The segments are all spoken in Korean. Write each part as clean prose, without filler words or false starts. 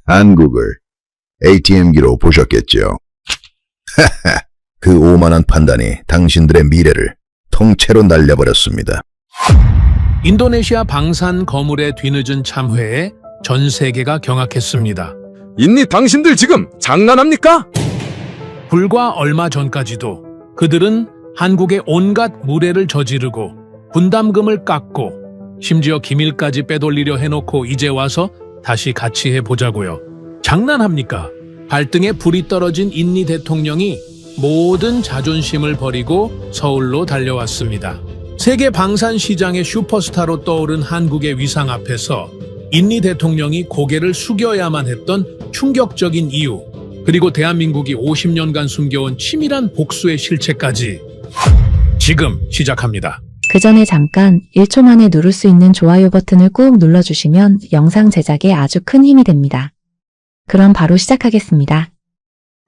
한국을 ATM기로 보셨겠죠? 그 오만한 판단이 당신들의 미래를 통째로 날려버렸습니다. 인도네시아 방산 거물의 뒤늦은 참회에 전 세계가 경악했습니다. 인니 당신들 지금 장난합니까? 불과 얼마 전까지도 그들은 한국의 온갖 무례를 저지르고 분담금을 깎고 심지어 기밀까지 빼돌리려 해놓고 이제 와서 다시 같이 해보자고요. 장난합니까? 발등에 불이 떨어진 인니 대통령이 모든 자존심을 버리고 서울로 달려왔습니다. 세계 방산 시장의 슈퍼스타로 떠오른 한국의 위상 앞에서 인니 대통령이 고개를 숙여야만 했던 충격적인 이유, 그리고 대한민국이 50년간 숨겨온 치밀한 복수의 실체까지 지금 시작합니다. 그 전에 잠깐 1초 만에 누를 수 있는 좋아요 버튼을 꾹 눌러주시면 영상 제작에 아주 큰 힘이 됩니다. 그럼 바로 시작하겠습니다.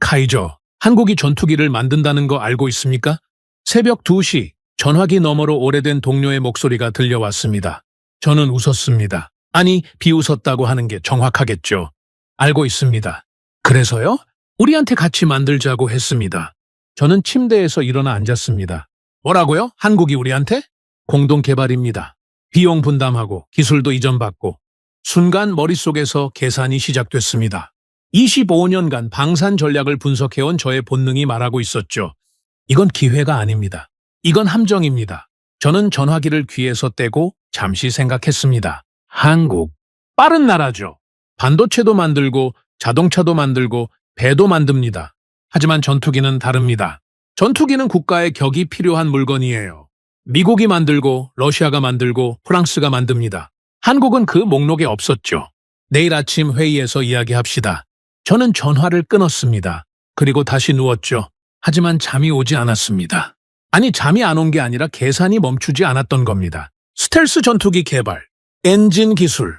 카이저, 한국이 전투기를 만든다는 거 알고 있습니까? 새벽 2시 전화기 너머로 오래된 동료의 목소리가 들려왔습니다. 저는 웃었습니다. 아니, 비웃었다고 하는 게 정확하겠죠. 알고 있습니다. 그래서요? 우리한테 같이 만들자고 했습니다. 저는 침대에서 일어나 앉았습니다. 뭐라고요? 한국이 우리한테? 공동 개발입니다. 비용 분담하고 기술도 이전받고. 순간 머릿속에서 계산이 시작됐습니다. 25년간 방산 전략을 분석해온 저의 본능이 말하고 있었죠. 이건 기회가 아닙니다. 이건 함정입니다. 저는 전화기를 귀에서 떼고 잠시 생각했습니다. 한국, 빠른 나라죠. 반도체도 만들고 자동차도 만들고 배도 만듭니다. 하지만 전투기는 다릅니다. 전투기는 국가의 격이 필요한 물건이에요. 미국이 만들고 러시아가 만들고 프랑스가 만듭니다. 한국은 그 목록에 없었죠. 내일 아침 회의에서 이야기합시다. 저는 전화를 끊었습니다. 그리고 다시 누웠죠. 하지만 잠이 오지 않았습니다. 아니, 잠이 안 온 게 아니라 계산이 멈추지 않았던 겁니다. 스텔스 전투기 개발, 엔진 기술,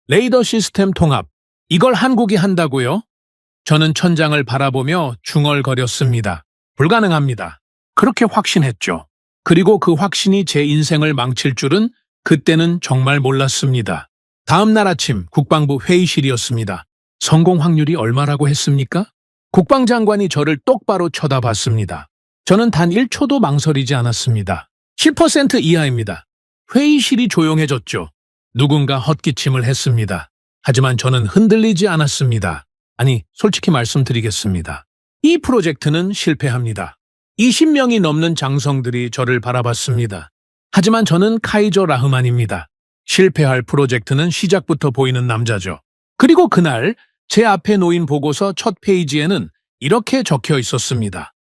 레이더 시스템 통합, 이걸 한국이 한다고요? 저는 천장을 바라보며 중얼거렸습니다. 불가능합니다. 그렇게 확신했죠. 그리고 그 확신이 제 인생을 망칠 줄은 그때는 정말 몰랐습니다. 다음 날 아침 국방부 회의실이었습니다. 성공 확률이 얼마라고 했습니까? 국방장관이 저를 똑바로 쳐다봤습니다. 저는 단 1초도 망설이지 않았습니다. 10% 이하입니다. 회의실이 조용해졌죠. 누군가 헛기침을 했습니다. 하지만 저는 흔들리지 않았습니다. 아니, 솔직히 말씀드리겠습니다. 이 프로젝트는 실패합니다. 20명이 넘는 장성들이 저를 바라봤습니다. 하지만 저는 카이저 라흐만입니다. 실패할 프로젝트는 시작부터 보이는 남자죠. 그리고 그날 제 앞에 놓인 보고서 첫 페이지에는 이렇게 적혀 있었습니다.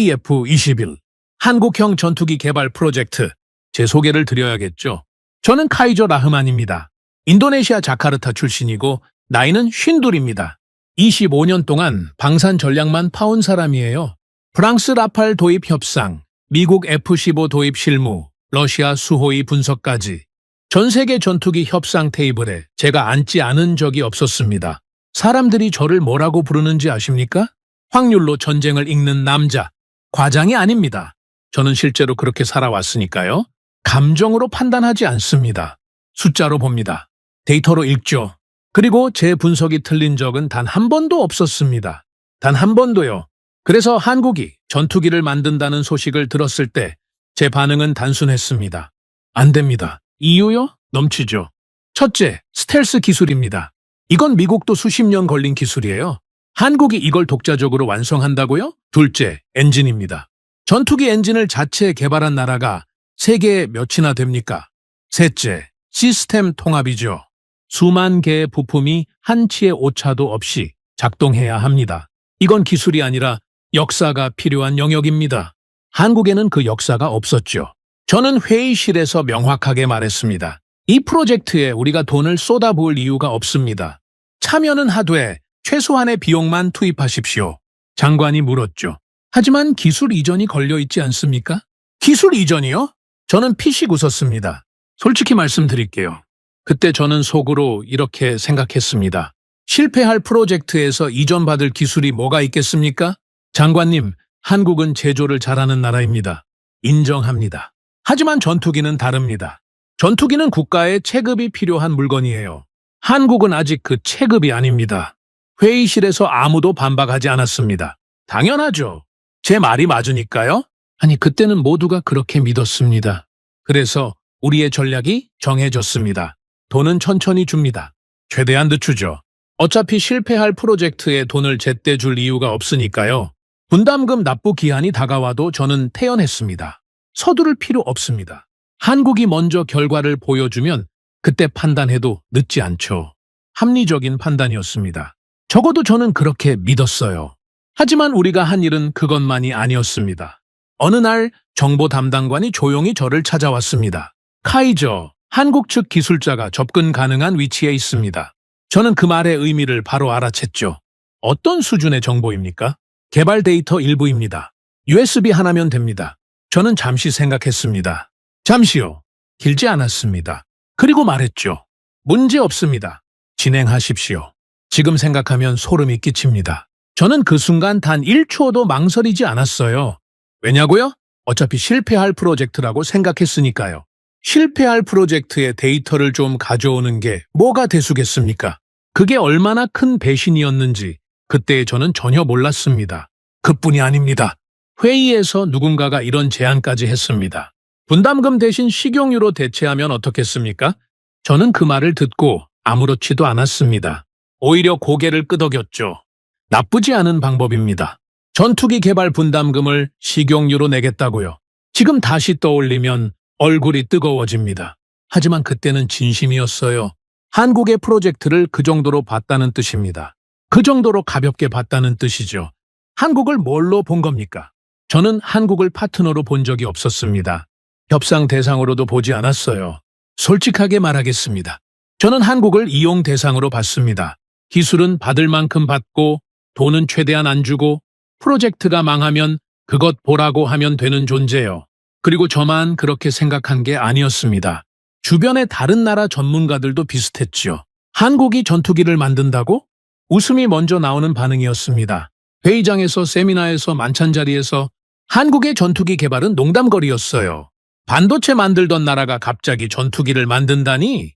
KF-21, 한국형 전투기 개발 프로젝트. 제 소개를 드려야겠죠. 저는 카이저 라흐만입니다. 인도네시아 자카르타 출신이고 나이는 52입니다. 25년 동안 방산 전략만 파온 사람이에요. 프랑스 라팔 도입 협상, 미국 F-15 도입 실무, 러시아 수호위 분석까지. 전 세계 전투기 협상 테이블에 제가 앉지 않은 적이 없었습니다. 사람들이 저를 뭐라고 부르는지 아십니까? 확률로 전쟁을 이기는 남자. 과장이 아닙니다. 저는 실제로 그렇게 살아왔으니까요. 감정으로 판단하지 않습니다. 숫자로 봅니다. 데이터로 읽죠. 그리고 제 분석이 틀린 적은 단 한 번도 없었습니다. 단 한 번도요. 그래서 한국이 전투기를 만든다는 소식을 들었을 때 제 반응은 단순했습니다. 안 됩니다. 이유요? 넘치죠. 첫째, 스텔스 기술입니다. 이건 미국도 수십 년 걸린 기술이에요. 한국이 이걸 독자적으로 완성한다고요? 둘째, 엔진입니다. 전투기 엔진을 자체 개발한 나라가 세계에 몇이나 됩니까? 셋째, 시스템 통합이죠. 수만 개의 부품이 한치의 오차도 없이 작동해야 합니다. 이건 기술이 아니라 역사가 필요한 영역입니다. 한국에는 그 역사가 없었죠. 저는 회의실에서 명확하게 말했습니다. 이 프로젝트에 우리가 돈을 쏟아부을 이유가 없습니다. 참여는 하되 최소한의 비용만 투입하십시오. 장관이 물었죠. 하지만 기술 이전이 걸려있지 않습니까? 기술 이전이요? 저는 피식 웃었습니다. 솔직히 말씀드릴게요. 그때 저는 속으로 이렇게 생각했습니다. 실패할 프로젝트에서 이전받을 기술이 뭐가 있겠습니까? 장관님, 한국은 제조를 잘하는 나라입니다. 인정합니다. 하지만 전투기는 다릅니다. 전투기는 국가의 체급이 필요한 물건이에요. 한국은 아직 그 체급이 아닙니다. 회의실에서 아무도 반박하지 않았습니다. 당연하죠. 제 말이 맞으니까요. 아니, 그때는 모두가 그렇게 믿었습니다. 그래서 우리의 전략이 정해졌습니다. 돈은 천천히 줍니다. 최대한 늦추죠. 어차피 실패할 프로젝트에 돈을 제때 줄 이유가 없으니까요. 분담금 납부 기한이 다가와도 저는 태연했습니다. 서두를 필요 없습니다. 한국이 먼저 결과를 보여주면 그때 판단해도 늦지 않죠. 합리적인 판단이었습니다. 적어도 저는 그렇게 믿었어요. 하지만 우리가 한 일은 그것만이 아니었습니다. 어느 날 정보 담당관이 조용히 저를 찾아왔습니다. 카이저, 한국 측 기술자가 접근 가능한 위치에 있습니다. 저는 그 말의 의미를 바로 알아챘죠. 어떤 수준의 정보입니까? 개발 데이터 일부입니다. USB 하나면 됩니다. 저는 잠시 생각했습니다. 잠시요. 길지 않았습니다. 그리고 말했죠. 문제 없습니다. 진행하십시오. 지금 생각하면 소름이 끼칩니다. 저는 그 순간 단 1초도 망설이지 않았어요. 왜냐고요? 어차피 실패할 프로젝트라고 생각했으니까요. 실패할 프로젝트의 데이터를 좀 가져오는 게 뭐가 대수겠습니까? 그게 얼마나 큰 배신이었는지 그때 저는 전혀 몰랐습니다. 그뿐이 아닙니다. 회의에서 누군가가 이런 제안까지 했습니다. 분담금 대신 식용유로 대체하면 어떻겠습니까? 저는 그 말을 듣고 아무렇지도 않았습니다. 오히려 고개를 끄덕였죠. 나쁘지 않은 방법입니다. 전투기 개발 분담금을 식용유로 내겠다고요. 지금 다시 떠올리면 얼굴이 뜨거워집니다. 하지만 그때는 진심이었어요. 한국의 프로젝트를 그 정도로 봤다는 뜻입니다. 그 정도로 가볍게 봤다는 뜻이죠. 한국을 뭘로 본 겁니까? 저는 한국을 파트너로 본 적이 없었습니다. 협상 대상으로도 보지 않았어요. 솔직하게 말하겠습니다. 저는 한국을 이용 대상으로 봤습니다. 기술은 받을 만큼 받고 돈은 최대한 안 주고 프로젝트가 망하면 그것 보라고 하면 되는 존재요. 그리고 저만 그렇게 생각한 게 아니었습니다. 주변의 다른 나라 전문가들도 비슷했죠. 한국이 전투기를 만든다고? 웃음이 먼저 나오는 반응이었습니다. 회의장에서, 세미나에서, 만찬자리에서 한국의 전투기 개발은 농담거리였어요. 반도체 만들던 나라가 갑자기 전투기를 만든다니?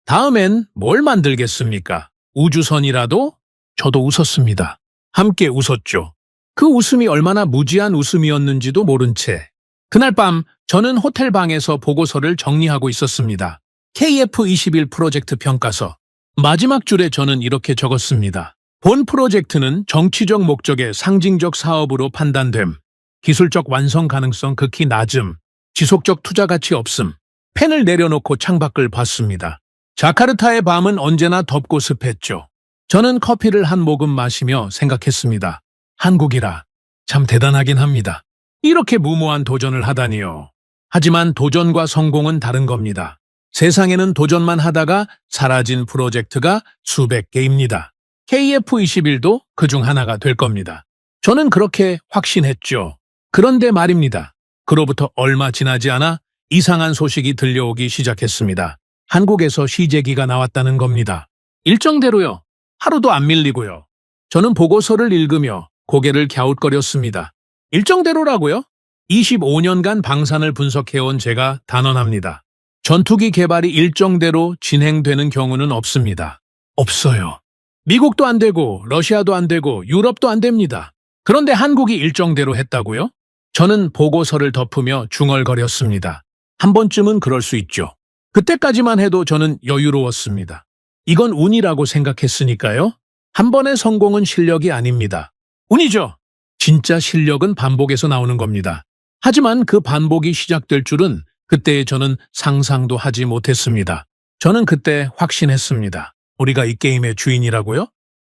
다음엔 뭘 만들겠습니까? 우주선이라도? 저도 웃었습니다. 함께 웃었죠. 그 웃음이 얼마나 무지한 웃음이었는지도 모른 채. 그날 밤 저는 호텔 방에서 보고서를 정리하고 있었습니다. KF21 프로젝트 평가서. 마지막 줄에 저는 이렇게 적었습니다. 본 프로젝트는 정치적 목적의 상징적 사업으로 판단됨. 기술적 완성 가능성 극히 낮음. 지속적 투자 가치 없음. 펜을 내려놓고 창밖을 봤습니다. 자카르타의 밤은 언제나 덥고 습했죠. 저는 커피를 한 모금 마시며 생각했습니다. 한국이라 참 대단하긴 합니다. 이렇게 무모한 도전을 하다니요. 하지만 도전과 성공은 다른 겁니다. 세상에는 도전만 하다가 사라진 프로젝트가 수백 개입니다. KF21도 그중 하나가 될 겁니다. 저는 그렇게 확신했죠. 그런데 말입니다. 그로부터 얼마 지나지 않아 이상한 소식이 들려오기 시작했습니다. 한국에서 시제기가 나왔다는 겁니다. 일정대로요. 하루도 안 밀리고요. 저는 보고서를 읽으며 고개를 갸웃거렸습니다. 일정대로라고요? 25년간 방산을 분석해온 제가 단언합니다. 전투기 개발이 일정대로 진행되는 경우는 없습니다. 없어요. 미국도 안 되고 러시아도 안 되고 유럽도 안 됩니다. 그런데 한국이 일정대로 했다고요? 저는 보고서를 덮으며 중얼거렸습니다. 한 번쯤은 그럴 수 있죠. 그때까지만 해도 저는 여유로웠습니다. 이건 운이라고 생각했으니까요. 한 번의 성공은 실력이 아닙니다. 운이죠. 진짜 실력은 반복에서 나오는 겁니다. 하지만 그 반복이 시작될 줄은 그때의 저는 상상도 하지 못했습니다. 저는 그때 확신했습니다. 우리가 이 게임의 주인이라고요?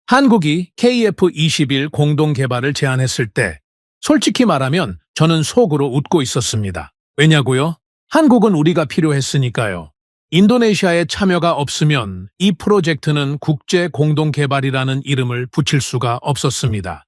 한국이 KF21 공동 개발을 제안했을 때 솔직히 말하면 저는 속으로 웃고 있었습니다. 왜냐고요? 한국은 우리가 필요했으니까요. 인도네시아의 참여가 없으면 이 프로젝트는 국제 공동 개발이라는 이름을 붙일 수가 없었습니다.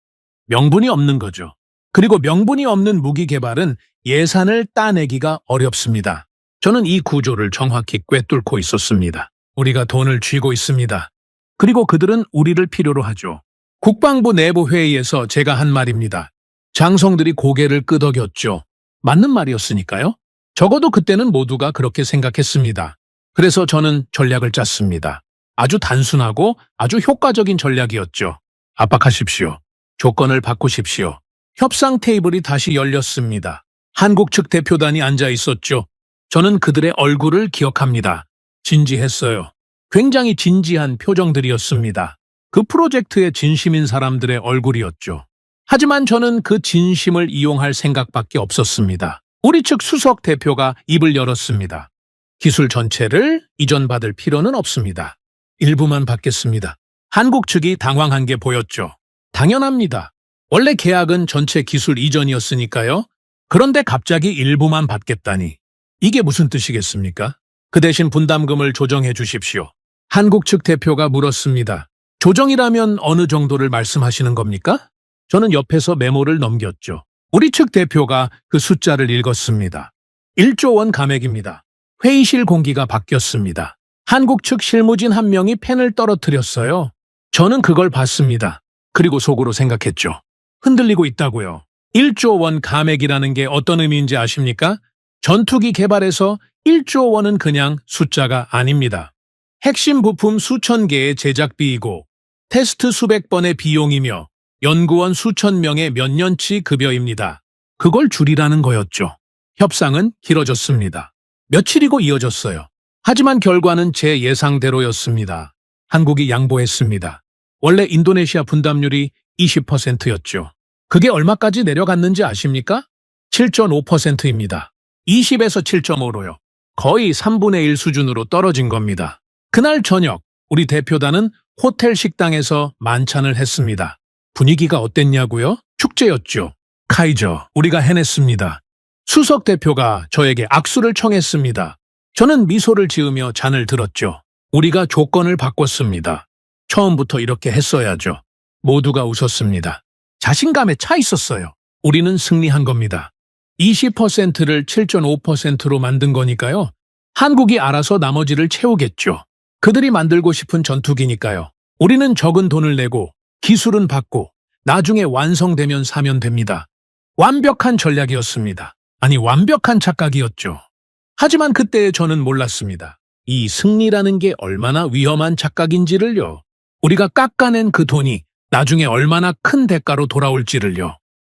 명분이 없는 거죠. 그리고 명분이 없는 무기 개발은 예산을 따내기가 어렵습니다. 저는 이 구조를 정확히 꿰뚫고 있었습니다. 우리가 돈을 쥐고 있습니다. 그리고 그들은 우리를 필요로 하죠. 국방부 내부 회의에서 제가 한 말입니다. 장성들이 고개를 끄덕였죠. 맞는 말이었으니까요. 적어도 그때는 모두가 그렇게 생각했습니다. 그래서 저는 전략을 짰습니다. 아주 단순하고 아주 효과적인 전략이었죠. 압박하십시오. 조건을 바꾸십시오. 협상 테이블이 다시 열렸습니다. 한국 측 대표단이 앉아 있었죠. 저는 그들의 얼굴을 기억합니다. 진지했어요. 굉장히 진지한 표정들이었습니다. 그 프로젝트에 진심인 사람들의 얼굴이었죠. 하지만 저는 그 진심을 이용할 생각밖에 없었습니다. 우리 측 수석 대표가 입을 열었습니다. 기술 전체를 이전받을 필요는 없습니다. 일부만 받겠습니다. 한국 측이 당황한 게 보였죠. 당연합니다. 원래 계약은 전체 기술 이전이었으니까요. 그런데 갑자기 일부만 받겠다니. 이게 무슨 뜻이겠습니까? 그 대신 분담금을 조정해 주십시오. 한국 측 대표가 물었습니다. 조정이라면 어느 정도를 말씀하시는 겁니까? 저는 옆에서 메모를 넘겼죠. 우리 측 대표가 그 숫자를 읽었습니다. 1조 원 감액입니다. 회의실 공기가 바뀌었습니다. 한국 측 실무진 한 명이 펜을 떨어뜨렸어요. 저는 그걸 봤습니다. 그리고 속으로 생각했죠. 흔들리고 있다고요. 1조 원 감액이라는 게 어떤 의미인지 아십니까? 전투기 개발에서 1조 원은 그냥 숫자가 아닙니다. 핵심 부품 수천 개의 제작비이고 테스트 수백 번의 비용이며 연구원 수천 명의 몇 년치 급여입니다. 그걸 줄이라는 거였죠. 협상은 길어졌습니다. 며칠이고 이어졌어요. 하지만 결과는 제 예상대로였습니다. 한국이 양보했습니다. 원래 인도네시아 분담률이 20%였죠. 그게 얼마까지 내려갔는지 아십니까? 7.5%입니다. 20에서 7.5로요. 거의 3분의 1 수준으로 떨어진 겁니다. 그날 저녁 우리 대표단은 호텔 식당에서 만찬을 했습니다. 분위기가 어땠냐고요? 축제였죠. 카이저, 우리가 해냈습니다. 수석 대표가 저에게 악수를 청했습니다. 저는 미소를 지으며 잔을 들었죠. 우리가 조건을 바꿨습니다. 처음부터 이렇게 했어야죠. 모두가 웃었습니다. 자신감에 차 있었어요. 우리는 승리한 겁니다. 20%를 7.5%로 만든 거니까요. 한국이 알아서 나머지를 채우겠죠. 그들이 만들고 싶은 전투기니까요. 우리는 적은 돈을 내고 기술은 받고 나중에 완성되면 사면 됩니다. 완벽한 전략이었습니다. 아니, 완벽한 착각이었죠. 하지만 그때 저는 몰랐습니다. 이 승리라는 게 얼마나 위험한 착각인지를요. 우리가 깎아낸 그 돈이 나중에 얼마나 큰 대가로 돌아올지를요.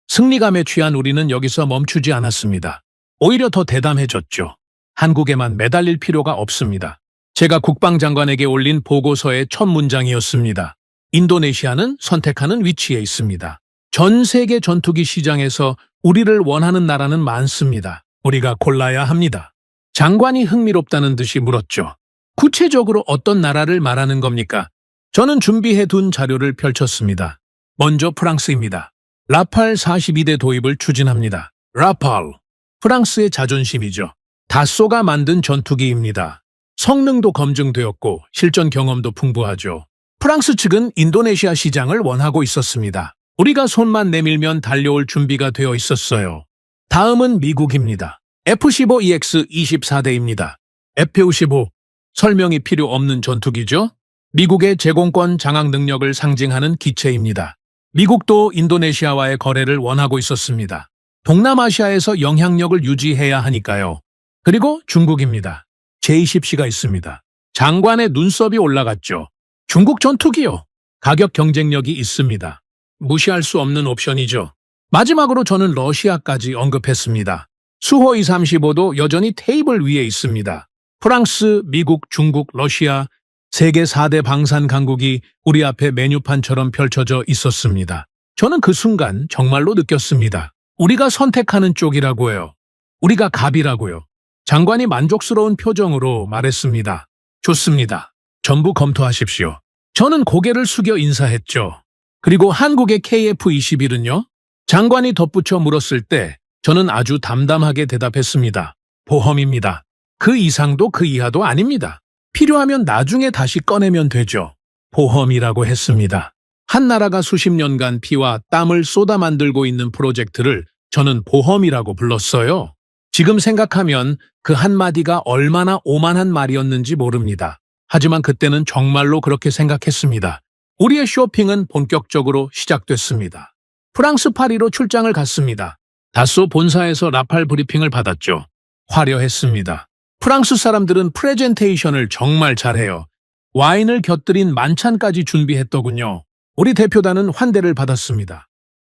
승리감에 취한 우리는 여기서 멈추지 않았습니다. 오히려 더 대담해졌죠. 한국에만 매달릴 필요가 없습니다. 제가 국방장관에게 올린 보고서의 첫 문장이었습니다. 인도네시아는 선택하는 위치에 있습니다. 전 세계 전투기 시장에서 우리를 원하는 나라는 많습니다. 우리가 골라야 합니다. 장관이 흥미롭다는 듯이 물었죠. 구체적으로 어떤 나라를 말하는 겁니까? 저는 준비해둔 자료를 펼쳤습니다. 먼저 프랑스입니다. 라팔 42대 도입을 추진합니다. 라팔, 프랑스의 자존심이죠. 다쏘가 만든 전투기입니다. 성능도 검증되었고 실전 경험도 풍부하죠. 프랑스 측은 인도네시아 시장을 원하고 있었습니다. 우리가 손만 내밀면 달려올 준비가 되어 있었어요. 다음은 미국입니다. F-15EX 24대입니다. F-15, 설명이 필요 없는 전투기죠. 미국의 제공권 장악 능력을 상징하는 기체입니다. 미국도 인도네시아와의 거래를 원하고 있었습니다. 동남아시아에서 영향력을 유지해야 하니까요. 그리고 중국입니다. J-10C가 있습니다. 장관의 눈썹이 올라갔죠. 중국 전투기요. 가격 경쟁력이 있습니다. 무시할 수 없는 옵션이죠. 마지막으로 저는 러시아까지 언급했습니다. 수호이 35도 여전히 테이블 위에 있습니다. 프랑스, 미국, 중국, 러시아, 세계 4대 방산 강국이 우리 앞에 메뉴판처럼 펼쳐져 있었습니다. 저는 그 순간 정말로 느꼈습니다. 우리가 선택하는 쪽이라고요. 우리가 갑이라고요. 장관이 만족스러운 표정으로 말했습니다. 좋습니다. 전부 검토하십시오. 저는 고개를 숙여 인사했죠. 그리고 한국의 KF-21은요? 장관이 덧붙여 물었을 때 저는 아주 담담하게 대답했습니다. 보험입니다. 그 이상도 그 이하도 아닙니다. 필요하면 나중에 다시 꺼내면 되죠. 보험이라고 했습니다. 한 나라가 수십 년간 피와 땀을 쏟아 만들고 있는 프로젝트를 저는 보험이라고 불렀어요. 지금 생각하면 그 한마디가 얼마나 오만한 말이었는지 모릅니다. 하지만 그때는 정말로 그렇게 생각했습니다. 우리의 쇼핑은 본격적으로 시작됐습니다. 프랑스 파리로 출장을 갔습니다. 다쏘 본사에서 라팔 브리핑을 받았죠. 화려했습니다. 프랑스 사람들은 프레젠테이션을 정말 잘해요. 와인을 곁들인 만찬까지 준비했더군요. 우리 대표단은 환대를 받았습니다.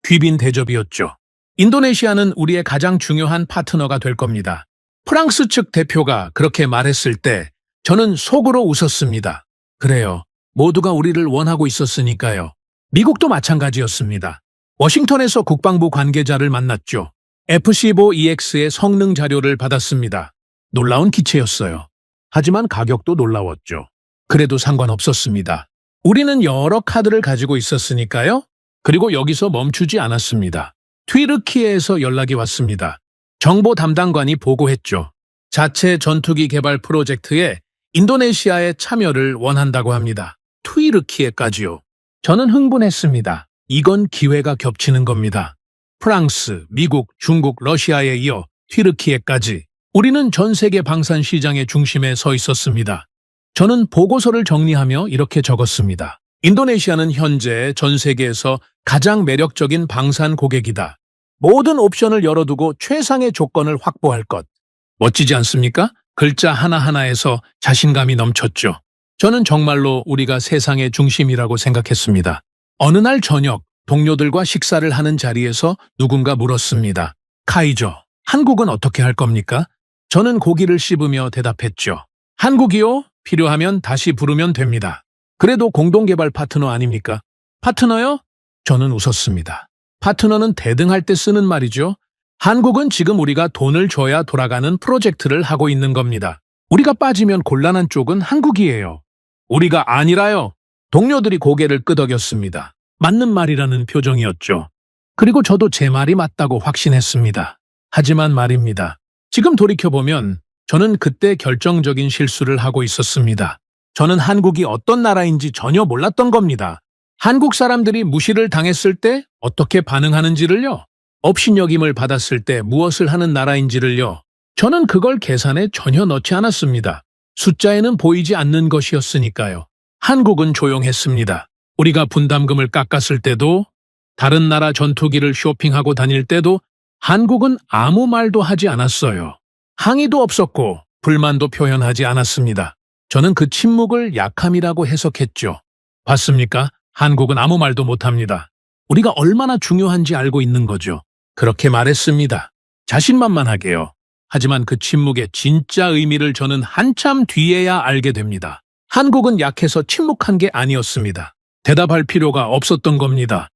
귀빈 대접이었죠. 인도네시아는 우리의 가장 중요한 파트너가 될 겁니다. 프랑스 측 대표가 그렇게 말했을 때 저는 속으로 웃었습니다. 그래요. 모두가 우리를 원하고 있었으니까요. 미국도 마찬가지였습니다. 워싱턴에서 국방부 관계자를 만났죠. FC-5EX의 성능 자료를 받았습니다. 놀라운 기체였어요. 하지만 가격도 놀라웠죠. 그래도 상관없었습니다. 우리는 여러 카드를 가지고 있었으니까요. 그리고 여기서 멈추지 않았습니다. 튀르키예에서 연락이 왔습니다. 정보 담당관이 보고했죠. 자체 전투기 개발 프로젝트에 인도네시아의 참여를 원한다고 합니다. 튀르키예까지요. 저는 흥분했습니다. 이건 기회가 겹치는 겁니다. 프랑스, 미국, 중국, 러시아에 이어 튀르키예까지 우리는 전 세계 방산 시장의 중심에 서 있었습니다. 저는 보고서를 정리하며 이렇게 적었습니다. 인도네시아는 현재 전 세계에서 가장 매력적인 방산 고객이다. 모든 옵션을 열어두고 최상의 조건을 확보할 것. 멋지지 않습니까? 글자 하나하나에서 자신감이 넘쳤죠. 저는 정말로 우리가 세상의 중심이라고 생각했습니다. 어느 날 저녁 동료들과 식사를 하는 자리에서 누군가 물었습니다. 카이저, 한국은 어떻게 할 겁니까? 저는 고기를 씹으며 대답했죠. 한국이요? 필요하면 다시 부르면 됩니다. 그래도 공동개발 파트너 아닙니까? 파트너요? 저는 웃었습니다. 파트너는 대등할 때 쓰는 말이죠. 한국은 지금 우리가 돈을 줘야 돌아가는 프로젝트를 하고 있는 겁니다. 우리가 빠지면 곤란한 쪽은 한국이에요. 우리가 아니라요. 동료들이 고개를 끄덕였습니다. 맞는 말이라는 표정이었죠. 그리고 저도 제 말이 맞다고 확신했습니다. 하지만 말입니다. 지금 돌이켜보면 저는 그때 결정적인 실수를 하고 있었습니다. 저는 한국이 어떤 나라인지 전혀 몰랐던 겁니다. 한국 사람들이 무시를 당했을 때 어떻게 반응하는지를요. 업신여김을 받았을 때 무엇을 하는 나라인지를요. 저는 그걸 계산에 전혀 넣지 않았습니다. 숫자에는 보이지 않는 것이었으니까요. 한국은 조용했습니다. 우리가 분담금을 깎았을 때도, 다른 나라 전투기를 쇼핑하고 다닐 때도 한국은 아무 말도 하지 않았어요. 항의도 없었고 불만도 표현하지 않았습니다. 저는 그 침묵을 약함이라고 해석했죠. 봤습니까? 한국은 아무 말도 못합니다. 우리가 얼마나 중요한지 알고 있는 거죠. 그렇게 말했습니다. 자신만만하게요. 하지만 그 침묵의 진짜 의미를 저는 한참 뒤에야 알게 됩니다. 한국은 약해서 침묵한 게 아니었습니다. 대답할 필요가 없었던 겁니다.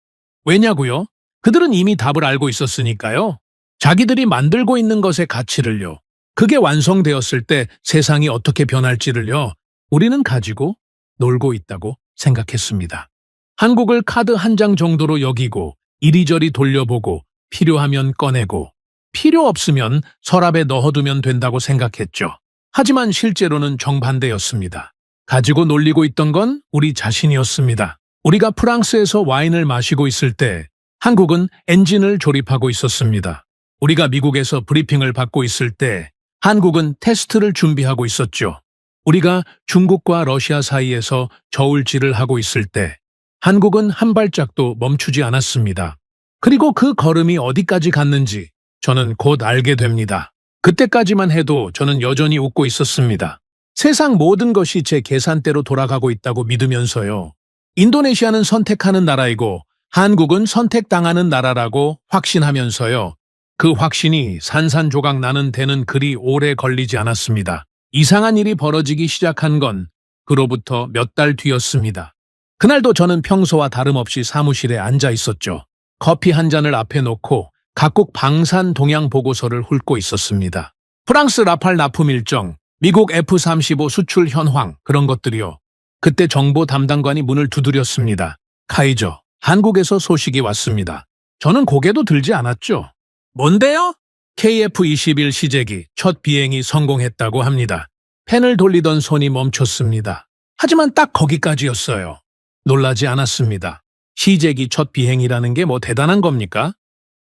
왜냐고요? 그들은 이미 답을 알고 있었으니까요. 자기들이 만들고 있는 것의 가치를요. 그게 완성되었을 때 세상이 어떻게 변할지를요. 우리는 가지고 놀고 있다고 생각했습니다. 한국을 카드 한 장 정도로 여기고 이리저리 돌려보고 필요하면 꺼내고 필요 없으면 서랍에 넣어두면 된다고 생각했죠. 하지만 실제로는 정반대였습니다. 가지고 놀리고 있던 건 우리 자신이었습니다. 우리가 프랑스에서 와인을 마시고 있을 때 한국은 엔진을 조립하고 있었습니다. 우리가 미국에서 브리핑을 받고 있을 때 한국은 테스트를 준비하고 있었죠. 우리가 중국과 러시아 사이에서 저울질을 하고 있을 때 한국은 한 발짝도 멈추지 않았습니다. 그리고 그 걸음이 어디까지 갔는지 저는 곧 알게 됩니다. 그때까지만 해도 저는 여전히 웃고 있었습니다. 세상 모든 것이 제 계산대로 돌아가고 있다고 믿으면서요. 인도네시아는 선택하는 나라이고 한국은 선택당하는 나라라고 확신하면서요. 그 확신이 산산조각 나는 데는 그리 오래 걸리지 않았습니다. 이상한 일이 벌어지기 시작한 건 그로부터 몇 달 뒤였습니다. 그날도 저는 평소와 다름없이 사무실에 앉아 있었죠. 커피 한 잔을 앞에 놓고 각국 방산 동향 보고서를 훑고 있었습니다. 프랑스 라팔 납품 일정, 미국 F-35 수출 현황, 그런 것들이요. 그때 정보 담당관이 문을 두드렸습니다. 카이저, 한국에서 소식이 왔습니다. 저는 고개도 들지 않았죠. 뭔데요? KF-21 시제기 첫 비행이 성공했다고 합니다. 펜을 돌리던 손이 멈췄습니다. 하지만 딱 거기까지였어요. 놀라지 않았습니다. 시제기 첫 비행이라는 게 뭐 대단한 겁니까?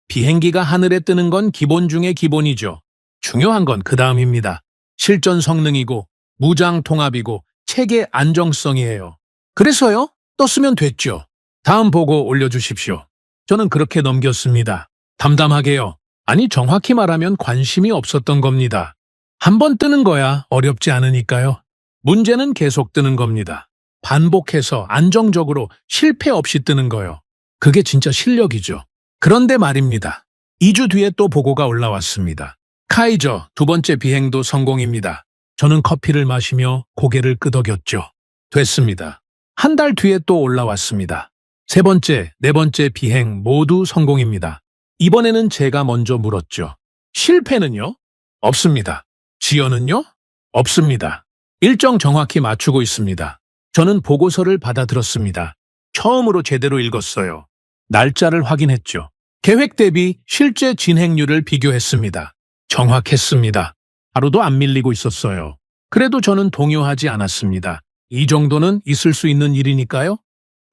비행기가 하늘에 뜨는 건 기본 중에 기본이죠. 중요한 건 그 다음입니다. 실전 성능이고 무장 통합이고 체계 안정성이에요. 그래서요? 떴으면 됐죠. 다음 보고 올려주십시오. 저는 그렇게 넘겼습니다. 담담하게요. 아니 정확히 말하면 관심이 없었던 겁니다. 한 번 뜨는 거야 어렵지 않으니까요. 문제는 계속 뜨는 겁니다. 반복해서 안정적으로 실패 없이 뜨는 거요. 그게 진짜 실력이죠. 그런데 말입니다. 2주 뒤에 또 보고가 올라왔습니다. 카이저 두 번째 비행도 성공입니다. 저는 커피를 마시며 고개를 끄덕였죠. 됐습니다. 한 달 뒤에 또 올라왔습니다. 세 번째, 네 번째 비행 모두 성공입니다. 이번에는 제가 먼저 물었죠. 실패는요? 없습니다. 지연은요? 없습니다. 일정 정확히 맞추고 있습니다. 저는 보고서를 받아들었습니다. 처음으로 제대로 읽었어요. 날짜를 확인했죠. 계획 대비 실제 진행률을 비교했습니다. 정확했습니다. 하루도 안 밀리고 있었어요. 그래도 저는 동요하지 않았습니다. 이 정도는 있을 수 있는 일이니까요.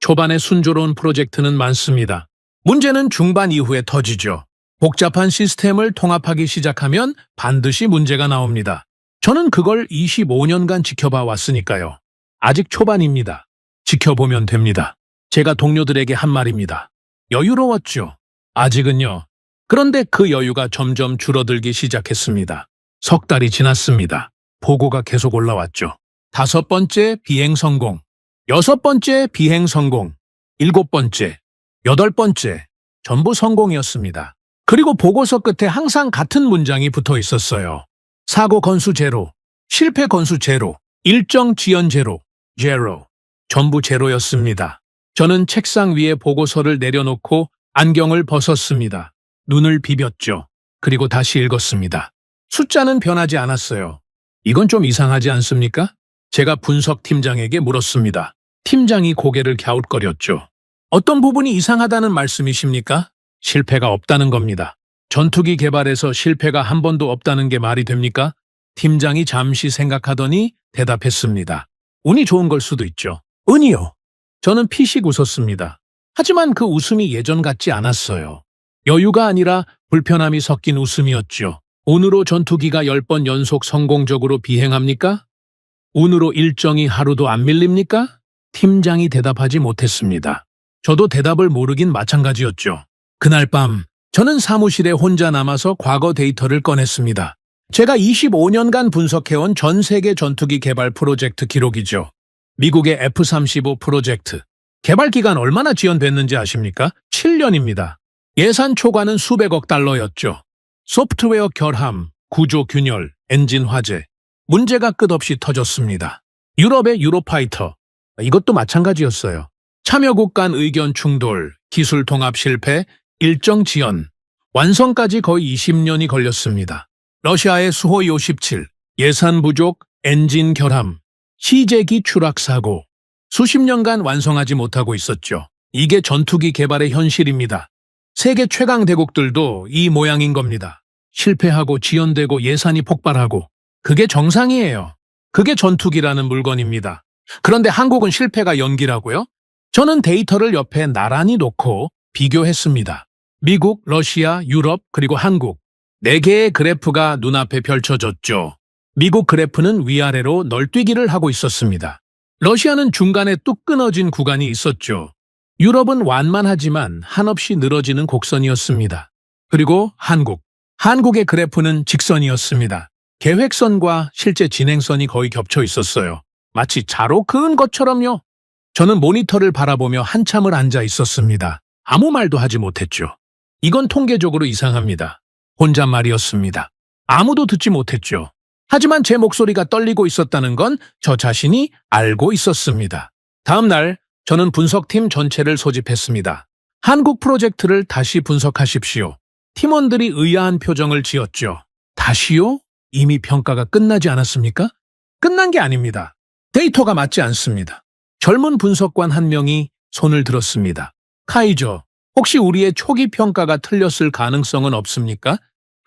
초반에 순조로운 프로젝트는 많습니다. 문제는 중반 이후에 터지죠. 복잡한 시스템을 통합하기 시작하면 반드시 문제가 나옵니다. 저는 그걸 25년간 지켜봐 왔으니까요. 아직 초반입니다. 지켜보면 됩니다. 제가 동료들에게 한 말입니다. 여유로웠죠. 아직은요. 그런데 그 여유가 점점 줄어들기 시작했습니다. 석 달이 지났습니다. 보고가 계속 올라왔죠. 5번째 비행 성공, 6번째 비행 성공, 7번째, 8번째, 전부 성공이었습니다. 그리고 보고서 끝에 항상 같은 문장이 붙어 있었어요. 사고 건수 제로, 실패 건수 제로, 일정 지연 제로, 제로, 전부 제로였습니다. 저는 책상 위에 보고서를 내려놓고 안경을 벗었습니다. 눈을 비볐죠. 그리고 다시 읽었습니다. 숫자는 변하지 않았어요. 이건 좀 이상하지 않습니까? 제가 분석팀장에게 물었습니다. 팀장이 고개를 갸웃거렸죠. 어떤 부분이 이상하다는 말씀이십니까? 실패가 없다는 겁니다. 전투기 개발에서 실패가 한 번도 없다는 게 말이 됩니까? 팀장이 잠시 생각하더니 대답했습니다. 운이 좋은 걸 수도 있죠. 운이요? 저는 피식 웃었습니다. 하지만 그 웃음이 예전 같지 않았어요. 여유가 아니라 불편함이 섞인 웃음이었죠. 운으로 전투기가 10번 연속 성공적으로 비행합니까? 운으로 일정이 하루도 안 밀립니까? 팀장이 대답하지 못했습니다. 저도 대답을 모르긴 마찬가지였죠. 그날 밤 저는 사무실에 혼자 남아서 과거 데이터를 꺼냈습니다. 제가 25년간 분석해온 전 세계 전투기 개발 프로젝트 기록이죠. 미국의 F-35 프로젝트. 개발 기간 얼마나 지연됐는지 아십니까? 7년입니다. 예산 초과는 수백억 달러였죠. 소프트웨어 결함, 구조 균열, 엔진 화재. 문제가 끝없이 터졌습니다. 유럽의 유로파이터. 이것도 마찬가지였어요. 참여국 간 의견 충돌, 기술 통합 실패, 일정 지연. 완성까지 거의 20년이 걸렸습니다. 러시아의 수호이 57, 예산 부족, 엔진 결함, 시제기 추락 사고. 수십 년간 완성하지 못하고 있었죠. 이게 전투기 개발의 현실입니다. 세계 최강 대국들도 이 모양인 겁니다. 실패하고 지연되고 예산이 폭발하고. 그게 정상이에요. 그게 전투기라는 물건입니다. 그런데 한국은 실패가 연기라고요? 저는 데이터를 옆에 나란히 놓고 비교했습니다. 미국, 러시아, 유럽, 그리고 한국. 4개의 그래프가 눈앞에 펼쳐졌죠. 미국 그래프는 위아래로 널뛰기를 하고 있었습니다. 러시아는 중간에 뚝 끊어진 구간이 있었죠. 유럽은 완만하지만 한없이 늘어지는 곡선이었습니다. 그리고 한국의 그래프는 직선이었습니다. 계획선과 실제 진행선이 거의 겹쳐 있었어요. 마치 자로 그은 것처럼요. 저는 모니터를 바라보며 한참을 앉아 있었습니다. 아무 말도 하지 못했죠. 이건 통계적으로 이상합니다. 혼잣말이었습니다. 아무도 듣지 못했죠. 하지만 제 목소리가 떨리고 있었다는 건 저 자신이 알고 있었습니다. 다음 날 저는 분석팀 전체를 소집했습니다. 한국 프로젝트를 다시 분석하십시오. 팀원들이 의아한 표정을 지었죠. 다시요? 이미 평가가 끝나지 않았습니까? 끝난 게 아닙니다. 데이터가 맞지 않습니다. 젊은 분석관 한 명이 손을 들었습니다. 카이저, 혹시 우리의 초기 평가가 틀렸을 가능성은 없습니까?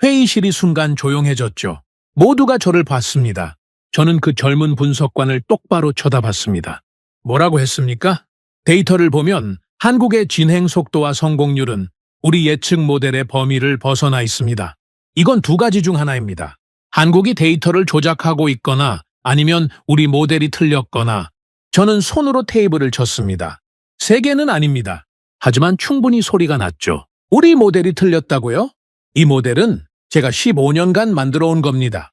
회의실이 순간 조용해졌죠. 모두가 저를 봤습니다. 저는 그 젊은 분석관을 똑바로 쳐다봤습니다. 뭐라고 했습니까? 데이터를 보면 한국의 진행 속도와 성공률은 우리 예측 모델의 범위를 벗어나 있습니다. 이건 두 가지 중 하나입니다. 한국이 데이터를 조작하고 있거나 아니면 우리 모델이 틀렸거나. 저는 손으로 테이블을 쳤습니다. 3개는 아닙니다. 하지만 충분히 소리가 났죠. 우리 모델이 틀렸다고요? 이 모델은 제가 15년간 만들어 온 겁니다.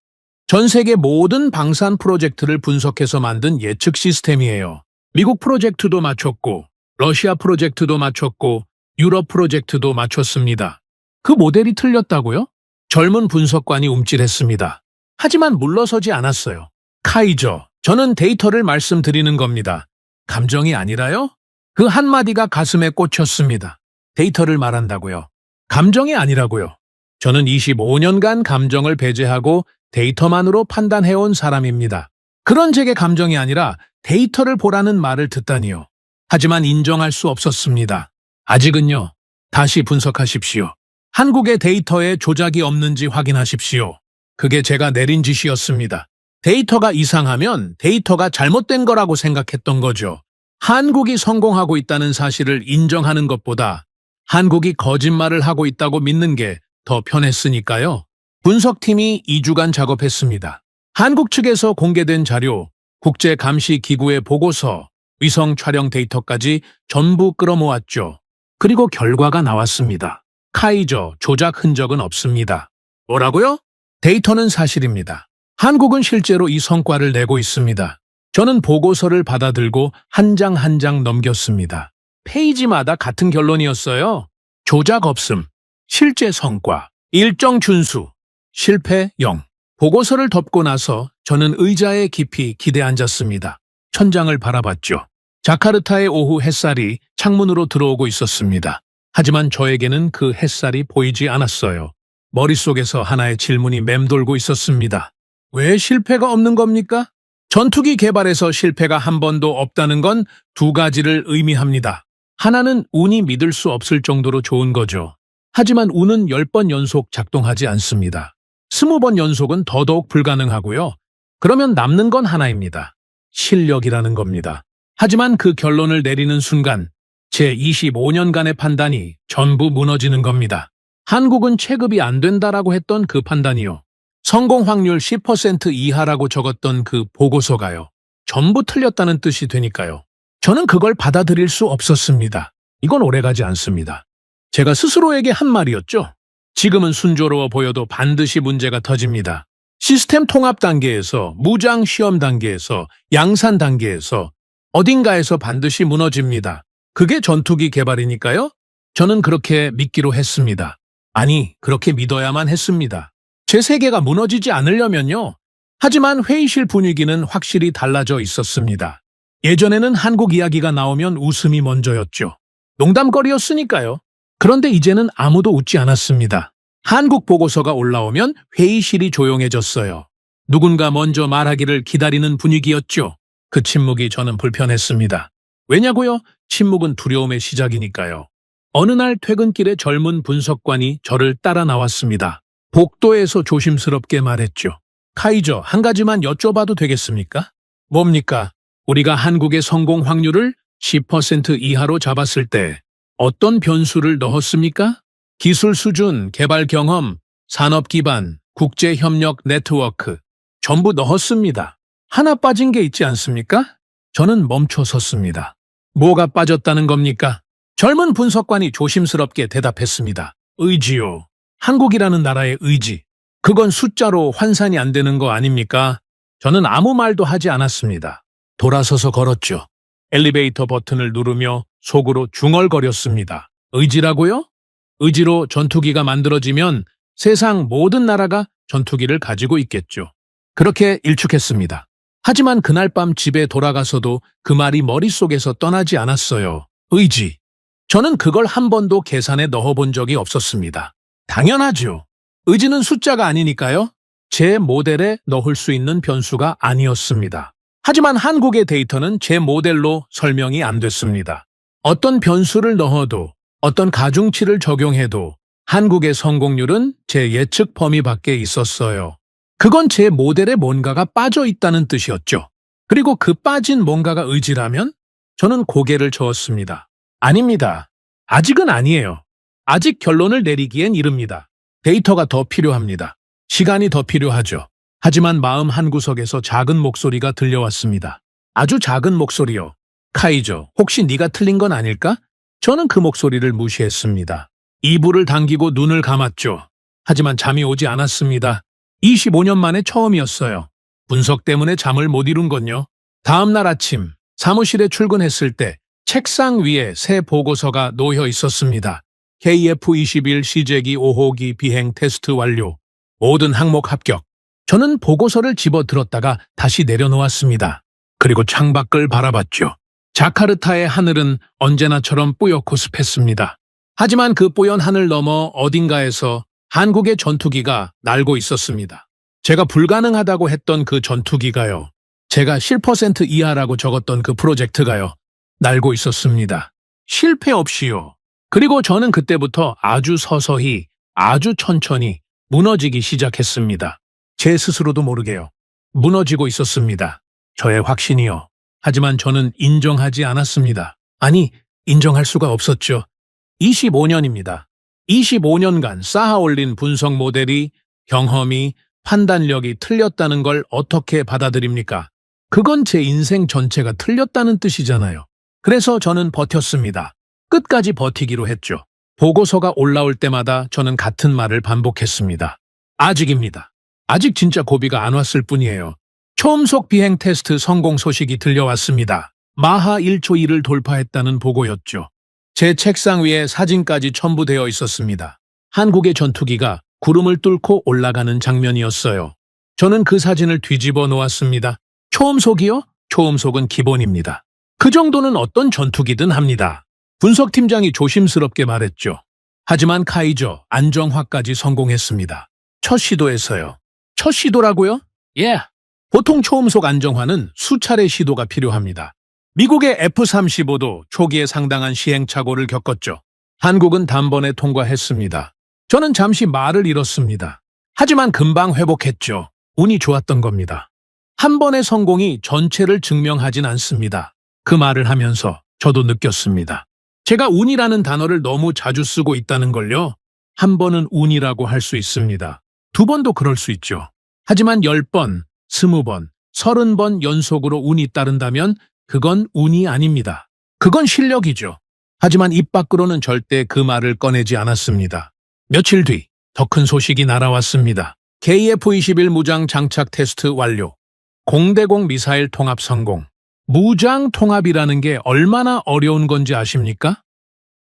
전 세계 모든 방산 프로젝트를 분석해서 만든 예측 시스템이에요. 미국 프로젝트도 맞췄고, 러시아 프로젝트도 맞췄고, 유럽 프로젝트도 맞췄습니다. 그 모델이 틀렸다고요? 젊은 분석관이 움찔했습니다. 하지만 물러서지 않았어요. 카이저, 저는 데이터를 말씀드리는 겁니다. 감정이 아니라요? 그 한마디가 가슴에 꽂혔습니다. 데이터를 말한다고요. 감정이 아니라고요. 저는 25년간 감정을 배제하고 데이터만으로 판단해온 사람입니다. 그런 제게 감정이 아니라 데이터를 보라는 말을 듣다니요. 하지만 인정할 수 없었습니다. 아직은요. 다시 분석하십시오. 한국의 데이터에 조작이 없는지 확인하십시오. 그게 제가 내린 지시였습니다. 데이터가 이상하면 데이터가 잘못된 거라고 생각했던 거죠. 한국이 성공하고 있다는 사실을 인정하는 것보다 한국이 거짓말을 하고 있다고 믿는 게 더 편했으니까요. 분석팀이 2주간 작업했습니다. 한국 측에서 공개된 자료, 국제감시기구의 보고서, 위성 촬영 데이터까지 전부 끌어모았죠. 그리고 결과가 나왔습니다. 카이저, 조작 흔적은 없습니다. 뭐라고요? 데이터는 사실입니다. 한국은 실제로 이 성과를 내고 있습니다. 저는 보고서를 받아들고 한 장 한 장 넘겼습니다. 페이지마다 같은 결론이었어요. 조작 없음, 실제 성과, 일정 준수, 실패 0. 보고서를 덮고 나서 저는 의자에 깊이 기대 앉았습니다. 천장을 바라봤죠. 자카르타의 오후 햇살이 창문으로 들어오고 있었습니다. 하지만 저에게는 그 햇살이 보이지 않았어요. 머릿속에서 하나의 질문이 맴돌고 있었습니다. 왜 실패가 없는 겁니까? 전투기 개발에서 실패가 한 번도 없다는 건 두 가지를 의미합니다. 하나는 운이 믿을 수 없을 정도로 좋은 거죠. 하지만 운은 10번 연속 작동하지 않습니다. 20번 연속은 더더욱 불가능하고요. 그러면 남는 건 하나입니다. 실력이라는 겁니다. 하지만 그 결론을 내리는 순간 제 25년간의 판단이 전부 무너지는 겁니다. 한국은 체급이 안 된다라고 했던 그 판단이요. 성공 확률 10% 이하라고 적었던 그 보고서가요. 전부 틀렸다는 뜻이 되니까요. 저는 그걸 받아들일 수 없었습니다. 이건 오래가지 않습니다. 제가 스스로에게 한 말이었죠. 지금은 순조로워 보여도 반드시 문제가 터집니다. 시스템 통합 단계에서, 무장 시험 단계에서, 양산 단계에서 어딘가에서 반드시 무너집니다. 그게 전투기 개발이니까요. 저는 그렇게 믿기로 했습니다. 아니, 그렇게 믿어야만 했습니다. 제 세계가 무너지지 않으려면요. 하지만 회의실 분위기는 확실히 달라져 있었습니다. 예전에는 한국 이야기가 나오면 웃음이 먼저였죠. 농담거리였으니까요. 그런데 이제는 아무도 웃지 않았습니다. 한국 보고서가 올라오면 회의실이 조용해졌어요. 누군가 먼저 말하기를 기다리는 분위기였죠. 그 침묵이 저는 불편했습니다. 왜냐고요? 침묵은 두려움의 시작이니까요. 어느 날 퇴근길에 젊은 분석관이 저를 따라 나왔습니다. 복도에서 조심스럽게 말했죠. 카이저, 한 가지만 여쭤봐도 되겠습니까? 뭡니까? 우리가 한국의 성공 확률을 10% 이하로 잡았을 때 어떤 변수를 넣었습니까? 기술 수준, 개발 경험, 산업 기반, 국제 협력 네트워크 전부 넣었습니다. 하나 빠진 게 있지 않습니까? 저는 멈춰 섰습니다. 뭐가 빠졌다는 겁니까? 젊은 분석관이 조심스럽게 대답했습니다. 의지요. 한국이라는 나라의 의지. 그건 숫자로 환산이 안 되는 거 아닙니까? 저는 아무 말도 하지 않았습니다. 돌아서서 걸었죠. 엘리베이터 버튼을 누르며 속으로 중얼거렸습니다. 의지라고요? 의지로 전투기가 만들어지면 세상 모든 나라가 전투기를 가지고 있겠죠. 그렇게 일축했습니다. 하지만 그날 밤 집에 돌아가서도 그 말이 머릿속에서 떠나지 않았어요. 의지. 저는 그걸 한 번도 계산에 넣어본 적이 없었습니다. 당연하죠. 의지는 숫자가 아니니까요. 제 모델에 넣을 수 있는 변수가 아니었습니다. 하지만 한국의 데이터는 제 모델로 설명이 안 됐습니다. 어떤 변수를 넣어도, 어떤 가중치를 적용해도 한국의 성공률은 제 예측 범위 밖에 있었어요. 그건 제 모델에 뭔가가 빠져 있다는 뜻이었죠. 그리고 그 빠진 뭔가가 의지라면 저는 고개를 저었습니다. 아닙니다. 아직은 아니에요. 아직 결론을 내리기엔 이릅니다. 데이터가 더 필요합니다. 시간이 더 필요하죠. 하지만 마음 한구석에서 작은 목소리가 들려왔습니다. 아주 작은 목소리요. 카이저, 혹시 네가 틀린 건 아닐까? 저는 그 목소리를 무시했습니다. 이불을 당기고 눈을 감았죠. 하지만 잠이 오지 않았습니다. 25년 만에 처음이었어요. 분석 때문에 잠을 못 이룬 건요. 다음 날 아침 사무실에 출근했을 때 책상 위에 새 보고서가 놓여 있었습니다. KF21 시제기 5호기 비행 테스트 완료. 모든 항목 합격. 저는 보고서를 집어들었다가 다시 내려놓았습니다. 그리고 창밖을 바라봤죠. 자카르타의 하늘은 언제나처럼 뿌옇고 습했습니다. 하지만 그 뽀얀 하늘 너머 어딘가에서 한국의 전투기가 날고 있었습니다. 제가 불가능하다고 했던 그 전투기가요. 제가 7% 이하라고 적었던 그 프로젝트가요. 날고 있었습니다. 실패 없이요. 그리고 저는 그때부터 아주 서서히, 아주 천천히 무너지기 시작했습니다. 제 스스로도 모르게요. 무너지고 있었습니다. 저의 확신이요. 하지만 저는 인정하지 않았습니다. 아니, 인정할 수가 없었죠. 25년입니다. 25년간 쌓아올린 분석 모델이, 경험이, 판단력이 틀렸다는 걸 어떻게 받아들입니까? 그건 제 인생 전체가 틀렸다는 뜻이잖아요. 그래서 저는 버텼습니다. 끝까지 버티기로 했죠. 보고서가 올라올 때마다 저는 같은 말을 반복했습니다. 아직입니다. 아직 진짜 고비가 안 왔을 뿐이에요. 초음속 비행 테스트 성공 소식이 들려왔습니다. 마하 1초 2를 돌파했다는 보고였죠. 제 책상 위에 사진까지 첨부되어 있었습니다. 한국의 전투기가 구름을 뚫고 올라가는 장면이었어요. 저는 그 사진을 뒤집어 놓았습니다. 초음속이요? 초음속은 기본입니다. 그 정도는 어떤 전투기든 합니다. 분석팀장이 조심스럽게 말했죠. 하지만 카이저 안정화까지 성공했습니다. 첫 시도에서요. 첫 시도라고요? 예. 보통 초음속 안정화는 수차례 시도가 필요합니다. 미국의 F-35도 초기에 상당한 시행착오를 겪었죠. 한국은 단번에 통과했습니다. 저는 잠시 말을 잃었습니다. 하지만 금방 회복했죠. 운이 좋았던 겁니다. 한 번의 성공이 전체를 증명하진 않습니다. 그 말을 하면서 저도 느꼈습니다. 제가 운이라는 단어를 너무 자주 쓰고 있다는 걸요. 한 번은 운이라고 할 수 있습니다. 두 번도 그럴 수 있죠. 하지만 10번, 20번, 30번 연속으로 운이 따른다면 그건 운이 아닙니다. 그건 실력이죠. 하지만 입 밖으로는 절대 그 말을 꺼내지 않았습니다. 며칠 뒤 더 큰 소식이 날아왔습니다. KF-21 무장 장착 테스트 완료. 공대공 미사일 통합 성공. 무장 통합이라는 게 얼마나 어려운 건지 아십니까?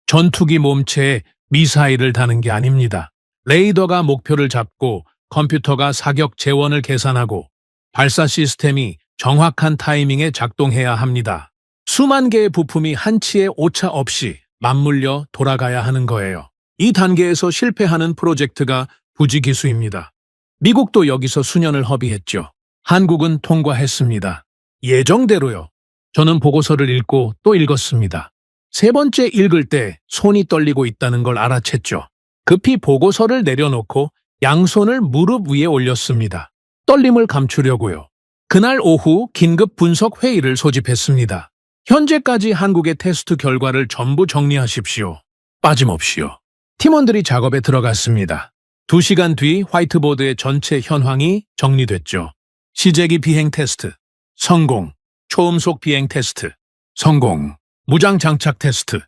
전투기 몸체에 미사일을 다는 게 아닙니다. 레이더가 목표를 잡고 컴퓨터가 사격 재원을 계산하고 발사 시스템이 정확한 타이밍에 작동해야 합니다. 수만 개의 부품이 한치의 오차 없이 맞물려 돌아가야 하는 거예요. 이 단계에서 실패하는 프로젝트가 부지기수입니다. 미국도 여기서 수년을 허비했죠. 한국은 통과했습니다. 예정대로요. 저는 보고서를 읽고 또 읽었습니다. 세 번째 읽을 때 손이 떨리고 있다는 걸 알아챘죠. 급히 보고서를 내려놓고 양손을 무릎 위에 올렸습니다. 떨림을 감추려고요. 그날 오후 긴급 분석 회의를 소집했습니다. 현재까지 한국의 테스트 결과를 전부 정리하십시오. 빠짐없이요. 팀원들이 작업에 들어갔습니다. 2시간 뒤 화이트보드의 전체 현황이 정리됐죠. 시제기 비행 테스트, 성공. 초음속 비행 테스트, 성공. 무장 장착 테스트,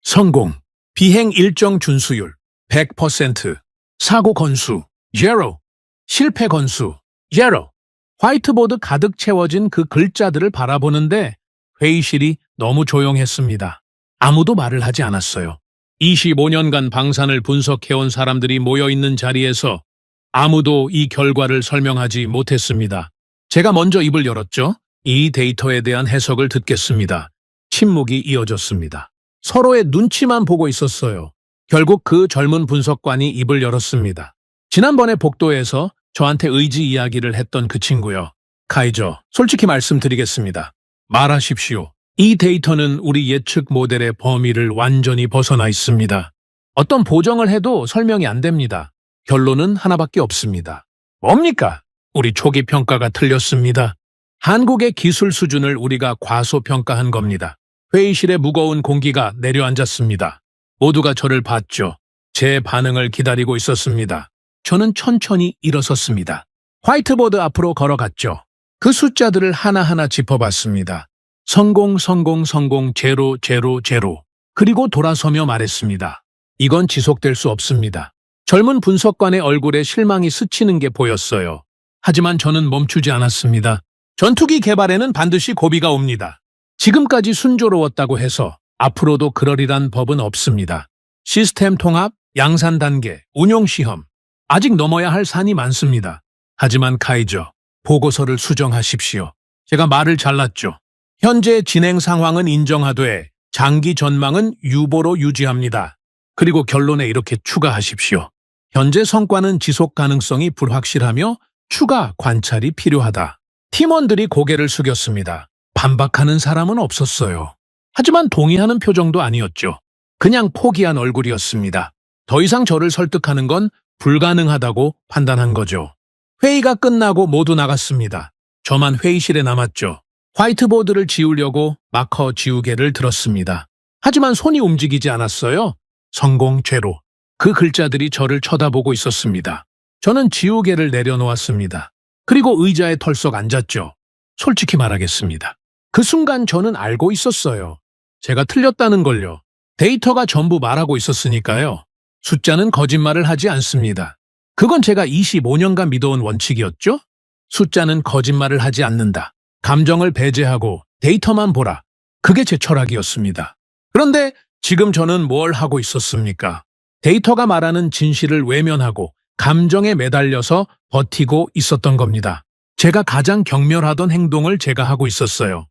성공. 비행 일정 준수율, 100%. 사고 건수, 0. 실패 건수, 0. 화이트보드 가득 채워진 그 글자들을 바라보는데 회의실이 너무 조용했습니다. 아무도 말을 하지 않았어요. 25년간 방산을 분석해온 사람들이 모여있는 자리에서 아무도 이 결과를 설명하지 못했습니다. 제가 먼저 입을 열었죠. 이 데이터에 대한 해석을 듣겠습니다. 침묵이 이어졌습니다. 서로의 눈치만 보고 있었어요. 결국 그 젊은 분석관이 입을 열었습니다. 지난번에 복도에서 저한테 의지 이야기를 했던 그 친구요. 카이저, 솔직히 말씀드리겠습니다. 말하십시오. 이 데이터는 우리 예측 모델의 범위를 완전히 벗어나 있습니다. 어떤 보정을 해도 설명이 안 됩니다. 결론은 하나밖에 없습니다. 뭡니까? 우리 초기 평가가 틀렸습니다. 한국의 기술 수준을 우리가 과소평가한 겁니다. 회의실에 무거운 공기가 내려앉았습니다. 모두가 저를 봤죠. 제 반응을 기다리고 있었습니다. 저는 천천히 일어섰습니다. 화이트보드 앞으로 걸어갔죠. 그 숫자들을 하나하나 짚어봤습니다. 성공, 성공, 성공, 제로, 제로, 제로. 그리고 돌아서며 말했습니다. 이건 지속될 수 없습니다. 젊은 분석관의 얼굴에 실망이 스치는 게 보였어요. 하지만 저는 멈추지 않았습니다. 전투기 개발에는 반드시 고비가 옵니다. 지금까지 순조로웠다고 해서 앞으로도 그러리란 법은 없습니다. 시스템 통합, 양산 단계, 운용 시험. 아직 넘어야 할 산이 많습니다. 하지만 카이저, 보고서를 수정하십시오. 제가 말을 잘랐죠. 현재 진행 상황은 인정하되 장기 전망은 유보로 유지합니다. 그리고 결론에 이렇게 추가하십시오. 현재 성과는 지속 가능성이 불확실하며 추가 관찰이 필요하다. 팀원들이 고개를 숙였습니다. 반박하는 사람은 없었어요. 하지만 동의하는 표정도 아니었죠. 그냥 포기한 얼굴이었습니다. 더 이상 저를 설득하는 건 불가능하다고 판단한 거죠. 회의가 끝나고 모두 나갔습니다. 저만 회의실에 남았죠. 화이트보드를 지우려고 마커 지우개를 들었습니다. 하지만 손이 움직이지 않았어요. 성공 죄로. 그 글자들이 저를 쳐다보고 있었습니다. 저는 지우개를 내려놓았습니다. 그리고 의자에 털썩 앉았죠. 솔직히 말하겠습니다. 그 순간 저는 알고 있었어요. 제가 틀렸다는 걸요. 데이터가 전부 말하고 있었으니까요. 숫자는 거짓말을 하지 않습니다. 그건 제가 25년간 믿어온 원칙이었죠. 숫자는 거짓말을 하지 않는다. 감정을 배제하고 데이터만 보라. 그게 제 철학이었습니다. 그런데 지금 저는 뭘 하고 있었습니까? 데이터가 말하는 진실을 외면하고 감정에 매달려서 버티고 있었던 겁니다. 제가 가장 경멸하던 행동을 제가 하고 있었어요.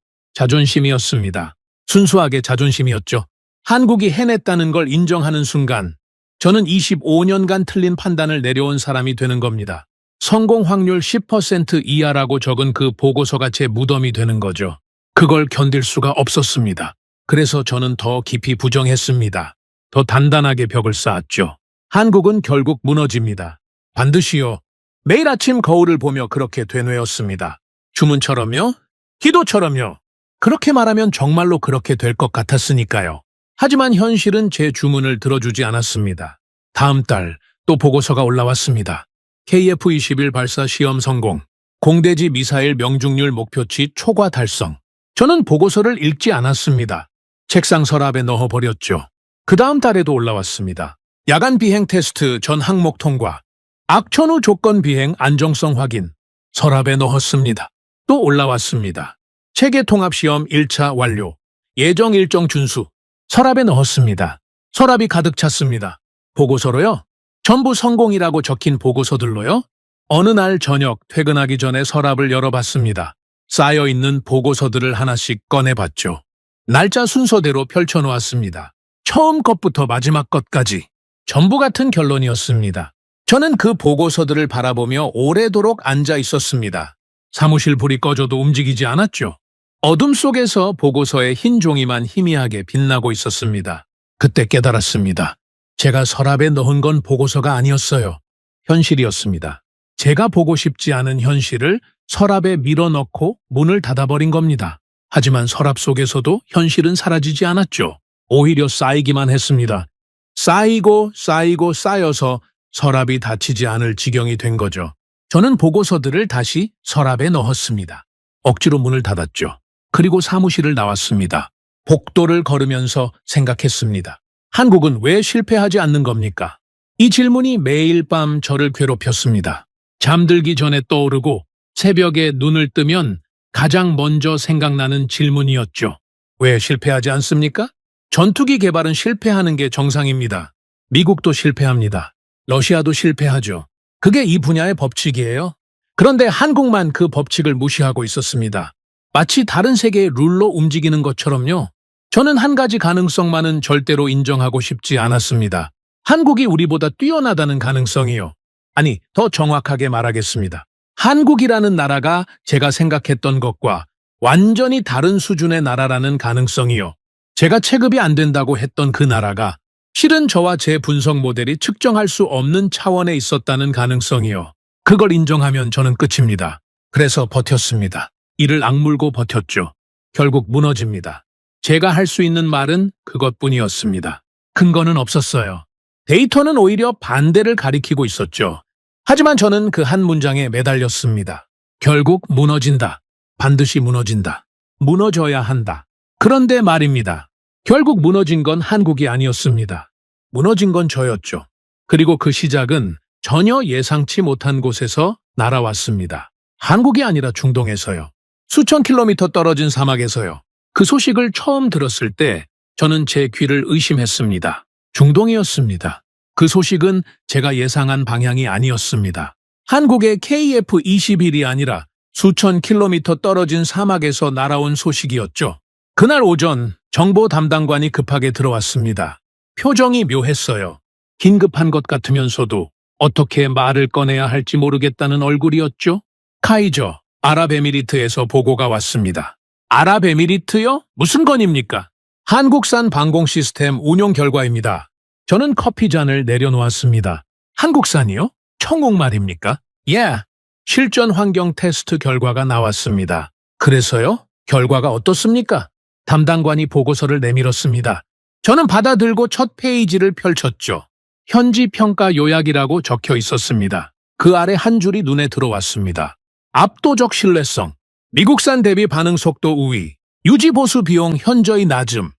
자존심이었습니다. 순수하게 자존심이었죠. 한국이 해냈다는 걸 인정하는 순간 저는 25년간 틀린 판단을 내려온 사람이 되는 겁니다. 성공 확률 10% 이하라고 적은 그 보고서가 제 무덤이 되는 거죠. 그걸 견딜 수가 없었습니다. 그래서 저는 더 깊이 부정했습니다. 더 단단하게 벽을 쌓았죠. 한국은 결국 무너집니다. 반드시요. 매일 아침 거울을 보며 그렇게 되뇌었습니다. 주문처럼요? 기도처럼요? 그렇게 말하면 정말로 그렇게 될 것 같았으니까요. 하지만 현실은 제 주문을 들어주지 않았습니다. 다음 달 또 보고서가 올라왔습니다. KF-21 발사 시험 성공, 공대지 미사일 명중률 목표치 초과 달성. 저는 보고서를 읽지 않았습니다. 책상 서랍에 넣어버렸죠. 그 다음 달에도 올라왔습니다. 야간 비행 테스트 전 항목 통과, 악천 후 조건 비행 안정성 확인, 서랍에 넣었습니다. 또 올라왔습니다. 체계 통합 시험 1차 완료, 예정 일정 준수, 서랍에 넣었습니다. 서랍이 가득 찼습니다. 보고서로요? 전부 성공이라고 적힌 보고서들로요? 어느 날 저녁 퇴근하기 전에 서랍을 열어봤습니다. 쌓여있는 보고서들을 하나씩 꺼내봤죠. 날짜 순서대로 펼쳐놓았습니다. 처음 것부터 마지막 것까지 전부 같은 결론이었습니다. 저는 그 보고서들을 바라보며 오래도록 앉아 있었습니다. 사무실 불이 꺼져도 움직이지 않았죠. 어둠 속에서 보고서의 흰 종이만 희미하게 빛나고 있었습니다. 그때 깨달았습니다. 제가 서랍에 넣은 건 보고서가 아니었어요. 현실이었습니다. 제가 보고 싶지 않은 현실을 서랍에 밀어넣고 문을 닫아버린 겁니다. 하지만 서랍 속에서도 현실은 사라지지 않았죠. 오히려 쌓이기만 했습니다. 쌓이고 쌓이고 쌓여서 서랍이 닫히지 않을 지경이 된 거죠. 저는 보고서들을 다시 서랍에 넣었습니다. 억지로 문을 닫았죠. 그리고 사무실을 나왔습니다. 복도를 걸으면서 생각했습니다. 한국은 왜 실패하지 않는 겁니까? 이 질문이 매일 밤 저를 괴롭혔습니다. 잠들기 전에 떠오르고 새벽에 눈을 뜨면 가장 먼저 생각나는 질문이었죠. 왜 실패하지 않습니까? 전투기 개발은 실패하는 게 정상입니다. 미국도 실패합니다. 러시아도 실패하죠. 그게 이 분야의 법칙이에요. 그런데 한국만 그 법칙을 무시하고 있었습니다. 마치 다른 세계의 룰로 움직이는 것처럼요. 저는 한 가지 가능성만은 절대로 인정하고 싶지 않았습니다. 한국이 우리보다 뛰어나다는 가능성이요. 아니, 더 정확하게 말하겠습니다. 한국이라는 나라가 제가 생각했던 것과 완전히 다른 수준의 나라라는 가능성이요. 제가 체급이 안 된다고 했던 그 나라가 실은 저와 제 분석 모델이 측정할 수 없는 차원에 있었다는 가능성이요. 그걸 인정하면 저는 끝입니다. 그래서 버텼습니다. 이를 악물고 버텼죠. 결국 무너집니다. 제가 할 수 있는 말은 그것뿐이었습니다. 근거는 없었어요. 데이터는 오히려 반대를 가리키고 있었죠. 하지만 저는 그 한 문장에 매달렸습니다. 결국 무너진다. 반드시 무너진다. 무너져야 한다. 그런데 말입니다. 결국 무너진 건 한국이 아니었습니다. 무너진 건 저였죠. 그리고 그 시작은 전혀 예상치 못한 곳에서 날아왔습니다. 한국이 아니라 중동에서요. 수천 킬로미터 떨어진 사막에서요. 그 소식을 처음 들었을 때 저는 제 귀를 의심했습니다. 중동이었습니다. 그 소식은 제가 예상한 방향이 아니었습니다. 한국의 KF-21이 아니라 수천 킬로미터 떨어진 사막에서 날아온 소식이었죠. 그날 오전 정보 담당관이 급하게 들어왔습니다. 표정이 묘했어요. 긴급한 것 같으면서도 어떻게 말을 꺼내야 할지 모르겠다는 얼굴이었죠. 카이저, 아랍에미리트에서 보고가 왔습니다. 아랍에미리트요? 무슨 건입니까? 한국산 방공 시스템 운용 결과입니다. 저는 커피잔을 내려놓았습니다. 한국산이요? 청국 말입니까? 예. 실전 환경 테스트 결과가 나왔습니다. 그래서요? 결과가 어떻습니까? 담당관이 보고서를 내밀었습니다. 저는 받아들고 첫 페이지를 펼쳤죠. 현지 평가 요약이라고 적혀 있었습니다. 그 아래 한 줄이 눈에 들어왔습니다. 압도적 신뢰성, 미국산 대비 반응 속도 우위, 유지 보수 비용 현저히 낮음.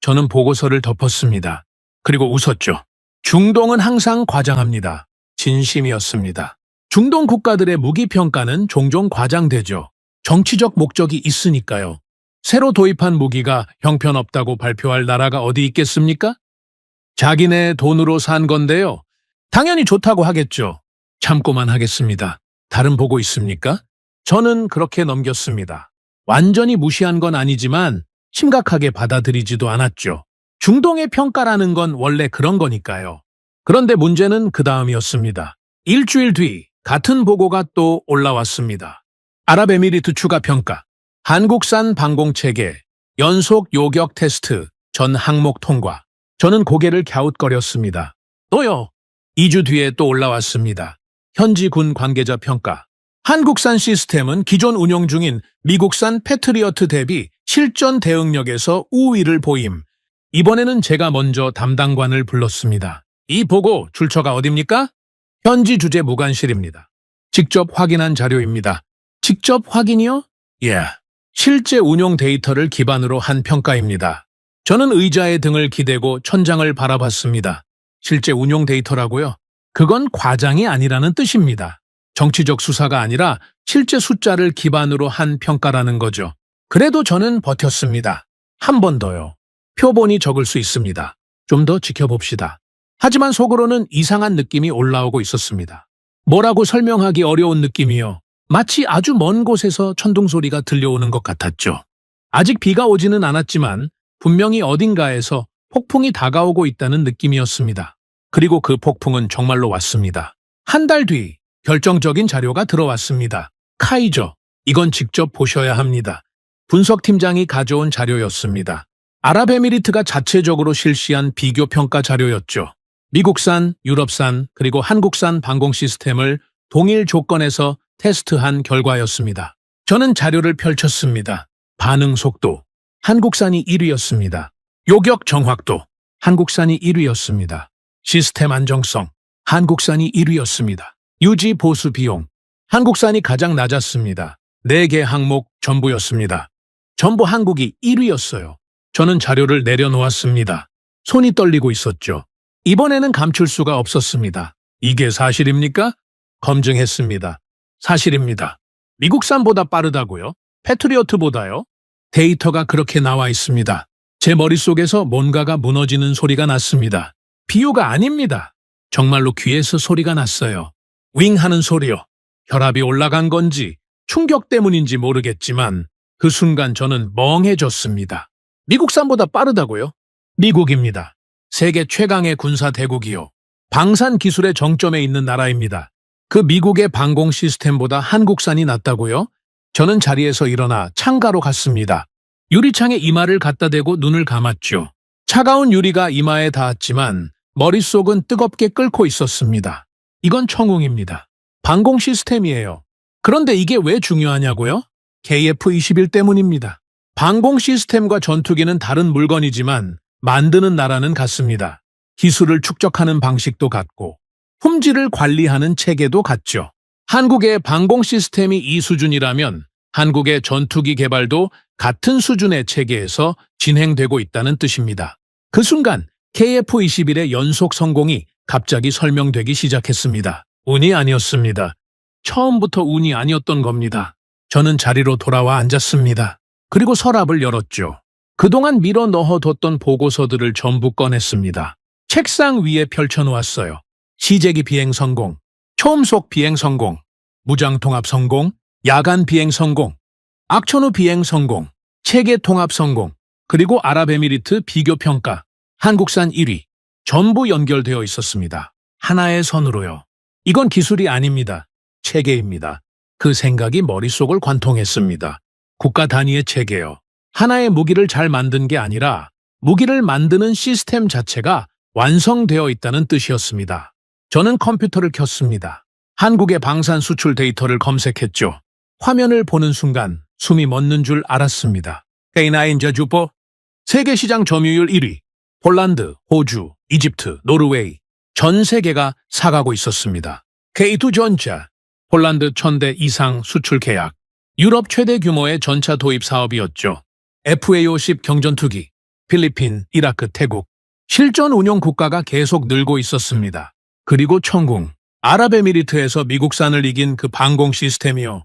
저는 보고서를 덮었습니다. 그리고 웃었죠. 중동은 항상 과장합니다. 진심이었습니다. 중동 국가들의 무기 평가는 종종 과장되죠. 정치적 목적이 있으니까요. 새로 도입한 무기가 형편없다고 발표할 나라가 어디 있겠습니까? 자기네 돈으로 산 건데요. 당연히 좋다고 하겠죠. 참고만 하겠습니다. 다른 보고 있습니까? 저는 그렇게 넘겼습니다. 완전히 무시한 건 아니지만 심각하게 받아들이지도 않았죠. 중동의 평가라는 건 원래 그런 거니까요. 그런데 문제는 그 다음이었습니다. 일주일 뒤 같은 보고가 또 올라왔습니다. 아랍에미리트 추가 평가, 한국산 방공체계, 연속 요격 테스트, 전 항목 통과. 저는 고개를 갸웃거렸습니다. 또요. 2주 뒤에 또 올라왔습니다. 현지 군 관계자 평가. 한국산 시스템은 기존 운용 중인 미국산 패트리어트 대비 실전 대응력에서 우위를 보임. 이번에는 제가 먼저 담당관을 불렀습니다. 이 보고 출처가 어딥니까? 현지 주재 무관실입니다. 직접 확인한 자료입니다. 직접 확인이요? 예. 실제 운용 데이터를 기반으로 한 평가입니다. 저는 의자에 등을 기대고 천장을 바라봤습니다. 실제 운용 데이터라고요? 그건 과장이 아니라는 뜻입니다. 정치적 수사가 아니라 실제 숫자를 기반으로 한 평가라는 거죠. 그래도 저는 버텼습니다. 한 번 더요. 표본이 적을 수 있습니다. 좀 더 지켜봅시다. 하지만 속으로는 이상한 느낌이 올라오고 있었습니다. 뭐라고 설명하기 어려운 느낌이요. 마치 아주 먼 곳에서 천둥 소리가 들려오는 것 같았죠. 아직 비가 오지는 않았지만 분명히 어딘가에서 폭풍이 다가오고 있다는 느낌이었습니다. 그리고 그 폭풍은 정말로 왔습니다. 한 달 뒤 결정적인 자료가 들어왔습니다. 카이저, 이건 직접 보셔야 합니다. 분석팀장이 가져온 자료였습니다. 아랍에미리트가 자체적으로 실시한 비교 평가 자료였죠. 미국산, 유럽산, 그리고 한국산 방공 시스템을 동일 조건에서 테스트한 결과였습니다. 저는 자료를 펼쳤습니다. 반응 속도, 한국산이 1위였습니다. 요격 정확도, 한국산이 1위였습니다. 시스템 안정성, 한국산이 1위였습니다. 유지 보수 비용, 한국산이 가장 낮았습니다. 4개 항목 전부였습니다. 전부 한국이 1위였어요. 저는 자료를 내려놓았습니다. 손이 떨리고 있었죠. 이번에는 감출 수가 없었습니다. 이게 사실입니까? 검증했습니다. 사실입니다. 미국산보다 빠르다고요? 패트리어트보다요? 데이터가 그렇게 나와 있습니다. 제 머릿속에서 뭔가가 무너지는 소리가 났습니다. 비유가 아닙니다. 정말로 귀에서 소리가 났어요. 윙 하는 소리요. 혈압이 올라간 건지 충격 때문인지 모르겠지만 그 순간 저는 멍해졌습니다. 미국산보다 빠르다고요? 미국입니다. 세계 최강의 군사 대국이요. 방산 기술의 정점에 있는 나라입니다. 그 미국의 방공 시스템보다 한국산이 낫다고요? 저는 자리에서 일어나 창가로 갔습니다. 유리창에 이마를 갖다 대고 눈을 감았죠. 차가운 유리가 이마에 닿았지만 머릿속은 뜨겁게 끓고 있었습니다. 이건 청웅입니다. 방공 시스템이에요. 그런데 이게 왜 중요하냐고요? KF-21 때문입니다. 방공 시스템과 전투기는 다른 물건이지만 만드는 나라는 같습니다. 기술을 축적하는 방식도 같고 품질을 관리하는 체계도 같죠. 한국의 방공 시스템이 이 수준이라면 한국의 전투기 개발도 같은 수준의 체계에서 진행되고 있다는 뜻입니다. 그 순간 KF-21의 연속 성공이 갑자기 설명되기 시작했습니다. 운이 아니었습니다. 처음부터 운이 아니었던 겁니다. 저는 자리로 돌아와 앉았습니다. 그리고 서랍을 열었죠. 그동안 밀어 넣어뒀던 보고서들을 전부 꺼냈습니다. 책상 위에 펼쳐놓았어요. 시제기 비행 성공, 초음속 비행 성공, 무장 통합 성공, 야간 비행 성공, 악천후 비행 성공, 체계 통합 성공, 그리고 아랍에미리트 비교 평가, 한국산 1위, 전부 연결되어 있었습니다. 하나의 선으로요. 이건 기술이 아닙니다. 체계입니다. 그 생각이 머릿속을 관통했습니다. 국가 단위의 체계요. 하나의 무기를 잘 만든 게 아니라 무기를 만드는 시스템 자체가 완성되어 있다는 뜻이었습니다. 저는 컴퓨터를 켰습니다. 한국의 방산 수출 데이터를 검색했죠. 화면을 보는 순간 숨이 멎는 줄 알았습니다. K9 주포, 세계시장 점유율 1위, 폴란드, 호주, 이집트, 노르웨이, 전 세계가 사가고 있었습니다. K2전자, 폴란드 1000대 이상 수출 계약, 유럽 최대 규모의 전차 도입 사업이었죠. FA-50 경전투기, 필리핀, 이라크, 태국, 실전 운용 국가가 계속 늘고 있었습니다. 그리고 천궁, 아랍에미리트에서 미국산을 이긴 그 방공 시스템이요.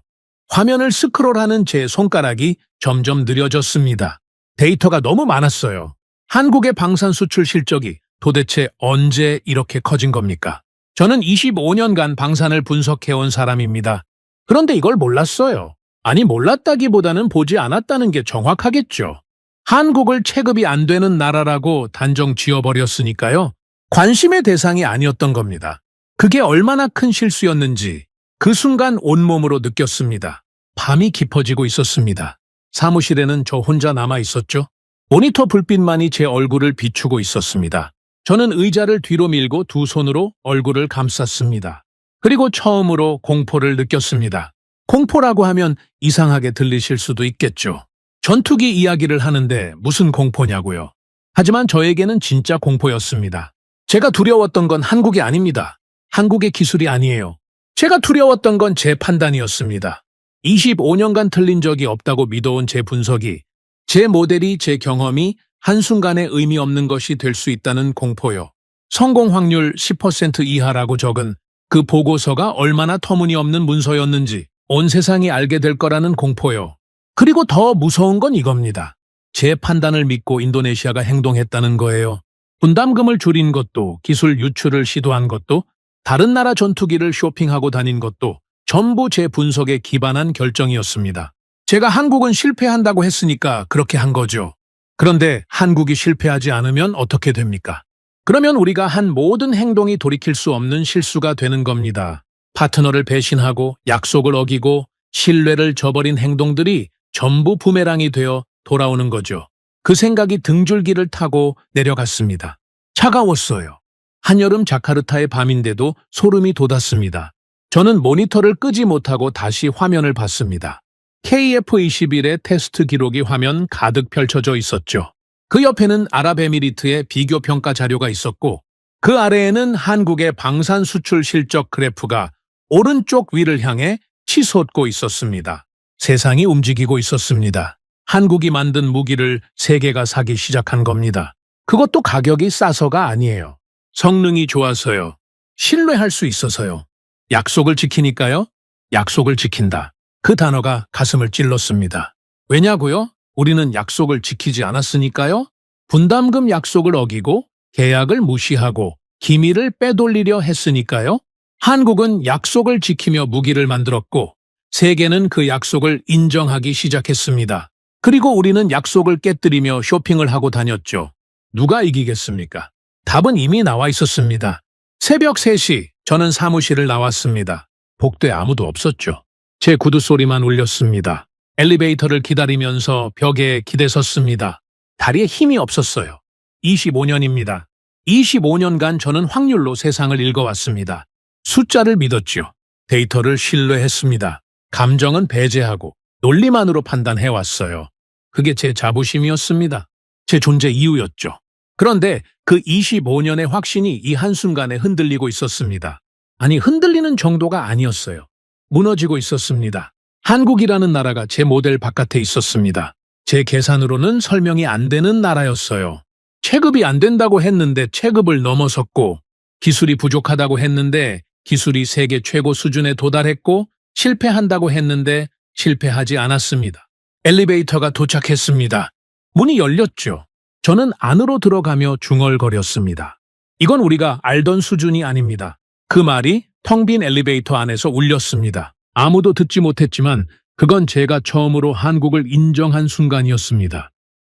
화면을 스크롤하는 제 손가락이 점점 느려졌습니다. 데이터가 너무 많았어요. 한국의 방산 수출 실적이 도대체 언제 이렇게 커진 겁니까? 저는 25년간 방산을 분석해온 사람입니다. 그런데 이걸 몰랐어요. 아니, 몰랐다기보다는 보지 않았다는 게 정확하겠죠. 한국을 체급이 안 되는 나라라고 단정 지어버렸으니까요. 관심의 대상이 아니었던 겁니다. 그게 얼마나 큰 실수였는지 그 순간 온몸으로 느꼈습니다. 밤이 깊어지고 있었습니다. 사무실에는 저 혼자 남아 있었죠. 모니터 불빛만이 제 얼굴을 비추고 있었습니다. 저는 의자를 뒤로 밀고 두 손으로 얼굴을 감쌌습니다. 그리고 처음으로 공포를 느꼈습니다. 공포라고 하면 이상하게 들리실 수도 있겠죠. 전투기 이야기를 하는데 무슨 공포냐고요. 하지만 저에게는 진짜 공포였습니다. 제가 두려웠던 건 한국이 아닙니다. 한국의 기술이 아니에요. 제가 두려웠던 건 제 판단이었습니다. 25년간 틀린 적이 없다고 믿어온 제 분석이, 제 모델이, 제 경험이 한순간에 의미 없는 것이 될 수 있다는 공포요. 성공 확률 10% 이하라고 적은 그 보고서가 얼마나 터무니없는 문서였는지 온 세상이 알게 될 거라는 공포요. 그리고 더 무서운 건 이겁니다. 제 판단을 믿고 인도네시아가 행동했다는 거예요. 분담금을 줄인 것도, 기술 유출을 시도한 것도, 다른 나라 전투기를 쇼핑하고 다닌 것도 전부 제 분석에 기반한 결정이었습니다. 제가 한국은 실패한다고 했으니까 그렇게 한 거죠. 그런데 한국이 실패하지 않으면 어떻게 됩니까? 그러면 우리가 한 모든 행동이 돌이킬 수 없는 실수가 되는 겁니다. 파트너를 배신하고 약속을 어기고 신뢰를 저버린 행동들이 전부 부메랑이 되어 돌아오는 거죠. 그 생각이 등줄기를 타고 내려갔습니다. 차가웠어요. 한여름 자카르타의 밤인데도 소름이 돋았습니다. 저는 모니터를 끄지 못하고 다시 화면을 봤습니다. KF-21의 테스트 기록이 화면 가득 펼쳐져 있었죠. 그 옆에는 아랍에미리트의 비교 평가 자료가 있었고, 그 아래에는 한국의 방산 수출 실적 그래프가 오른쪽 위를 향해 치솟고 있었습니다. 세상이 움직이고 있었습니다. 한국이 만든 무기를 세계가 사기 시작한 겁니다. 그것도 가격이 싸서가 아니에요. 성능이 좋아서요. 신뢰할 수 있어서요. 약속을 지키니까요. 약속을 지킨다. 그 단어가 가슴을 찔렀습니다. 왜냐고요? 우리는 약속을 지키지 않았으니까요. 분담금 약속을 어기고 계약을 무시하고 기밀을 빼돌리려 했으니까요. 한국은 약속을 지키며 무기를 만들었고 세계는 그 약속을 인정하기 시작했습니다. 그리고 우리는 약속을 깨뜨리며 쇼핑을 하고 다녔죠. 누가 이기겠습니까? 답은 이미 나와 있었습니다. 새벽 3시 저는 사무실을 나왔습니다. 복도에 아무도 없었죠. 제 구두 소리만 울렸습니다. 엘리베이터를 기다리면서 벽에 기대섰습니다. 다리에 힘이 없었어요. 25년입니다. 25년간 저는 확률로 세상을 읽어왔습니다. 숫자를 믿었죠. 데이터를 신뢰했습니다. 감정은 배제하고 논리만으로 판단해왔어요. 그게 제 자부심이었습니다. 제 존재 이유였죠. 그런데 그 25년의 확신이 이 한순간에 흔들리고 있었습니다. 아니, 흔들리는 정도가 아니었어요. 무너지고 있었습니다. 한국이라는 나라가 제 모델 바깥에 있었습니다. 제 계산으로는 설명이 안 되는 나라였어요. 체급이 안 된다고 했는데 체급을 넘어섰고 기술이 부족하다고 했는데 기술이 세계 최고 수준에 도달했고 실패한다고 했는데 실패하지 않았습니다. 엘리베이터가 도착했습니다. 문이 열렸죠. 저는 안으로 들어가며 중얼거렸습니다. 이건 우리가 알던 수준이 아닙니다. 그 말이 텅 빈 엘리베이터 안에서 울렸습니다. 아무도 듣지 못했지만 그건 제가 처음으로 한국을 인정한 순간이었습니다.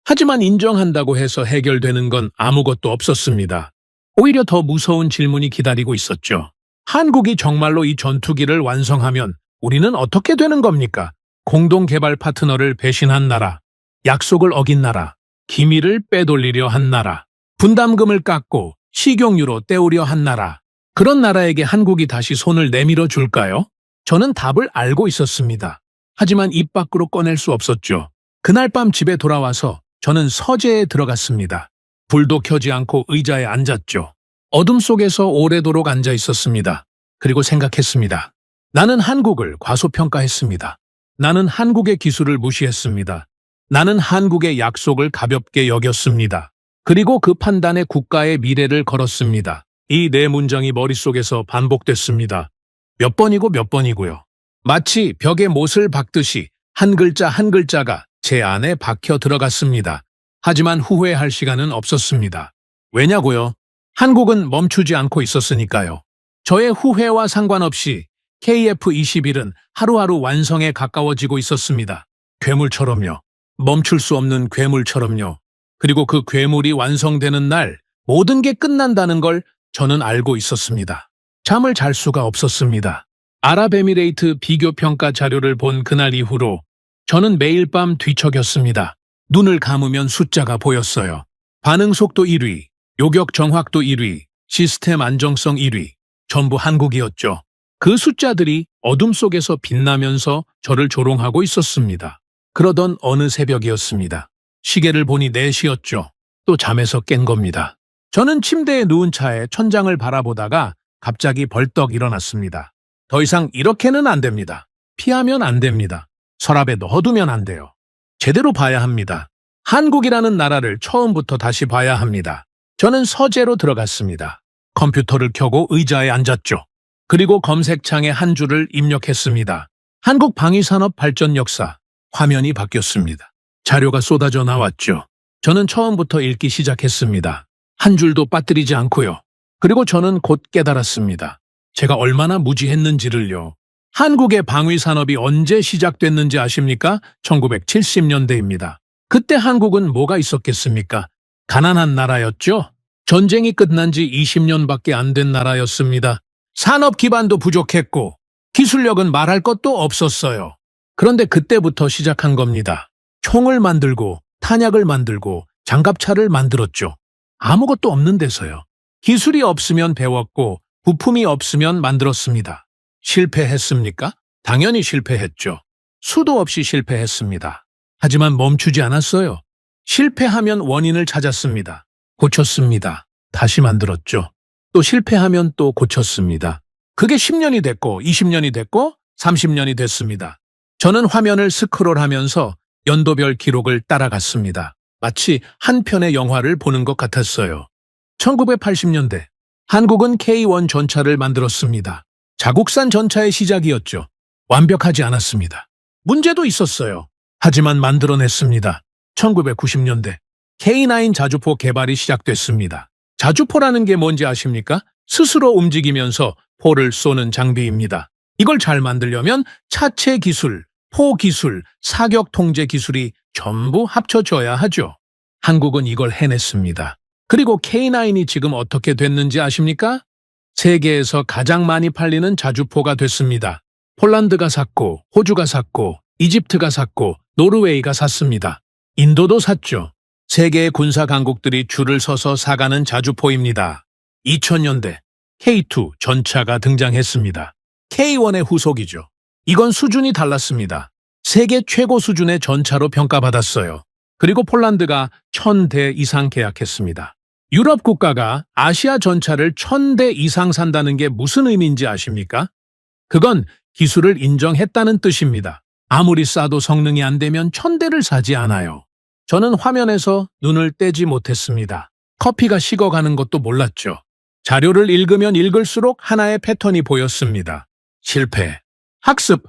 하지만 인정한다고 해서 해결되는 건 아무것도 없었습니다. 오히려 더 무서운 질문이 기다리고 있었죠. 한국이 정말로 이 전투기를 완성하면 우리는 어떻게 되는 겁니까? 공동개발 파트너를 배신한 나라, 약속을 어긴 나라, 기밀을 빼돌리려 한 나라, 분담금을 깎고 식용유로 때우려 한 나라. 그런 나라에게 한국이 다시 손을 내밀어 줄까요? 저는 답을 알고 있었습니다. 하지만 입 밖으로 꺼낼 수 없었죠. 그날 밤 집에 돌아와서 저는 서재에 들어갔습니다. 불도 켜지 않고 의자에 앉았죠. 어둠 속에서 오래도록 앉아 있었습니다. 그리고 생각했습니다. 나는 한국을 과소평가했습니다. 나는 한국의 기술을 무시했습니다. 나는 한국의 약속을 가볍게 여겼습니다. 그리고 그 판단에 국가의 미래를 걸었습니다. 이 네 문장이 머릿속에서 반복됐습니다. 몇 번이고 몇 번이고요. 마치 벽에 못을 박듯이 한 글자 한 글자가 제 안에 박혀 들어갔습니다. 하지만 후회할 시간은 없었습니다. 왜냐고요? 한국은 멈추지 않고 있었으니까요. 저의 후회와 상관없이 KF-21은 하루하루 완성에 가까워지고 있었습니다. 괴물처럼요. 멈출 수 없는 괴물처럼요. 그리고 그 괴물이 완성되는 날 모든 게 끝난다는 걸 저는 알고 있었습니다. 잠을 잘 수가 없었습니다. 아랍에미레이트 비교평가 자료를 본 그날 이후로 저는 매일 밤 뒤척였습니다. 눈을 감으면 숫자가 보였어요. 반응 속도 1위, 요격 정확도 1위, 시스템 안정성 1위, 전부 한국이었죠. 그 숫자들이 어둠 속에서 빛나면서 저를 조롱하고 있었습니다. 그러던 어느 새벽이었습니다. 시계를 보니 4시였죠. 또 잠에서 깬 겁니다. 저는 침대에 누운 차에 천장을 바라보다가 갑자기 벌떡 일어났습니다. 더 이상 이렇게는 안 됩니다. 피하면 안 됩니다. 서랍에 넣어두면 안 돼요. 제대로 봐야 합니다. 한국이라는 나라를 처음부터 다시 봐야 합니다. 저는 서재로 들어갔습니다. 컴퓨터를 켜고 의자에 앉았죠. 그리고 검색창에 한 줄을 입력했습니다. 한국 방위산업 발전 역사. 화면이 바뀌었습니다. 자료가 쏟아져 나왔죠. 저는 처음부터 읽기 시작했습니다. 한 줄도 빠뜨리지 않고요. 그리고 저는 곧 깨달았습니다. 제가 얼마나 무지했는지를요. 한국의 방위산업이 언제 시작됐는지 아십니까? 1970년대입니다. 그때 한국은 뭐가 있었겠습니까? 가난한 나라였죠? 전쟁이 끝난 지 20년밖에 안 된 나라였습니다. 산업 기반도 부족했고 기술력은 말할 것도 없었어요. 그런데 그때부터 시작한 겁니다. 총을 만들고 탄약을 만들고 장갑차를 만들었죠. 아무것도 없는 데서요. 기술이 없으면 배웠고 부품이 없으면 만들었습니다. 실패했습니까? 당연히 실패했죠. 수도 없이 실패했습니다. 하지만 멈추지 않았어요. 실패하면 원인을 찾았습니다. 고쳤습니다. 다시 만들었죠. 또 실패하면 또 고쳤습니다. 그게 10년이 됐고 20년이 됐고 30년이 됐습니다. 저는 화면을 스크롤하면서 연도별 기록을 따라갔습니다. 마치 한 편의 영화를 보는 것 같았어요. 1980년대 한국은 K1 전차를 만들었습니다. 자국산 전차의 시작이었죠. 완벽하지 않았습니다. 문제도 있었어요. 하지만 만들어냈습니다. 1990년대 K9 자주포 개발이 시작됐습니다. 자주포라는 게 뭔지 아십니까? 스스로 움직이면서 포를 쏘는 장비입니다. 이걸 잘 만들려면 차체 기술, 포 기술, 사격 통제 기술이 전부 합쳐져야 하죠. 한국은 이걸 해냈습니다. 그리고 K9이 지금 어떻게 됐는지 아십니까? 세계에서 가장 많이 팔리는 자주포가 됐습니다. 폴란드가 샀고, 호주가 샀고, 이집트가 샀고, 노르웨이가 샀습니다. 인도도 샀죠. 세계의 군사 강국들이 줄을 서서 사가는 자주포입니다. 2000년대 K2 전차가 등장했습니다. K1의 후속이죠. 이건 수준이 달랐습니다. 세계 최고 수준의 전차로 평가받았어요. 그리고 폴란드가 1000대 이상 계약했습니다. 유럽 국가가 아시아 전차를 1000대 이상 산다는 게 무슨 의미인지 아십니까? 그건 기술을 인정했다는 뜻입니다. 아무리 싸도 성능이 안 되면 1000대를 사지 않아요. 저는 화면에서 눈을 떼지 못했습니다. 커피가 식어가는 것도 몰랐죠. 자료를 읽으면 읽을수록 하나의 패턴이 보였습니다. 실패, 학습,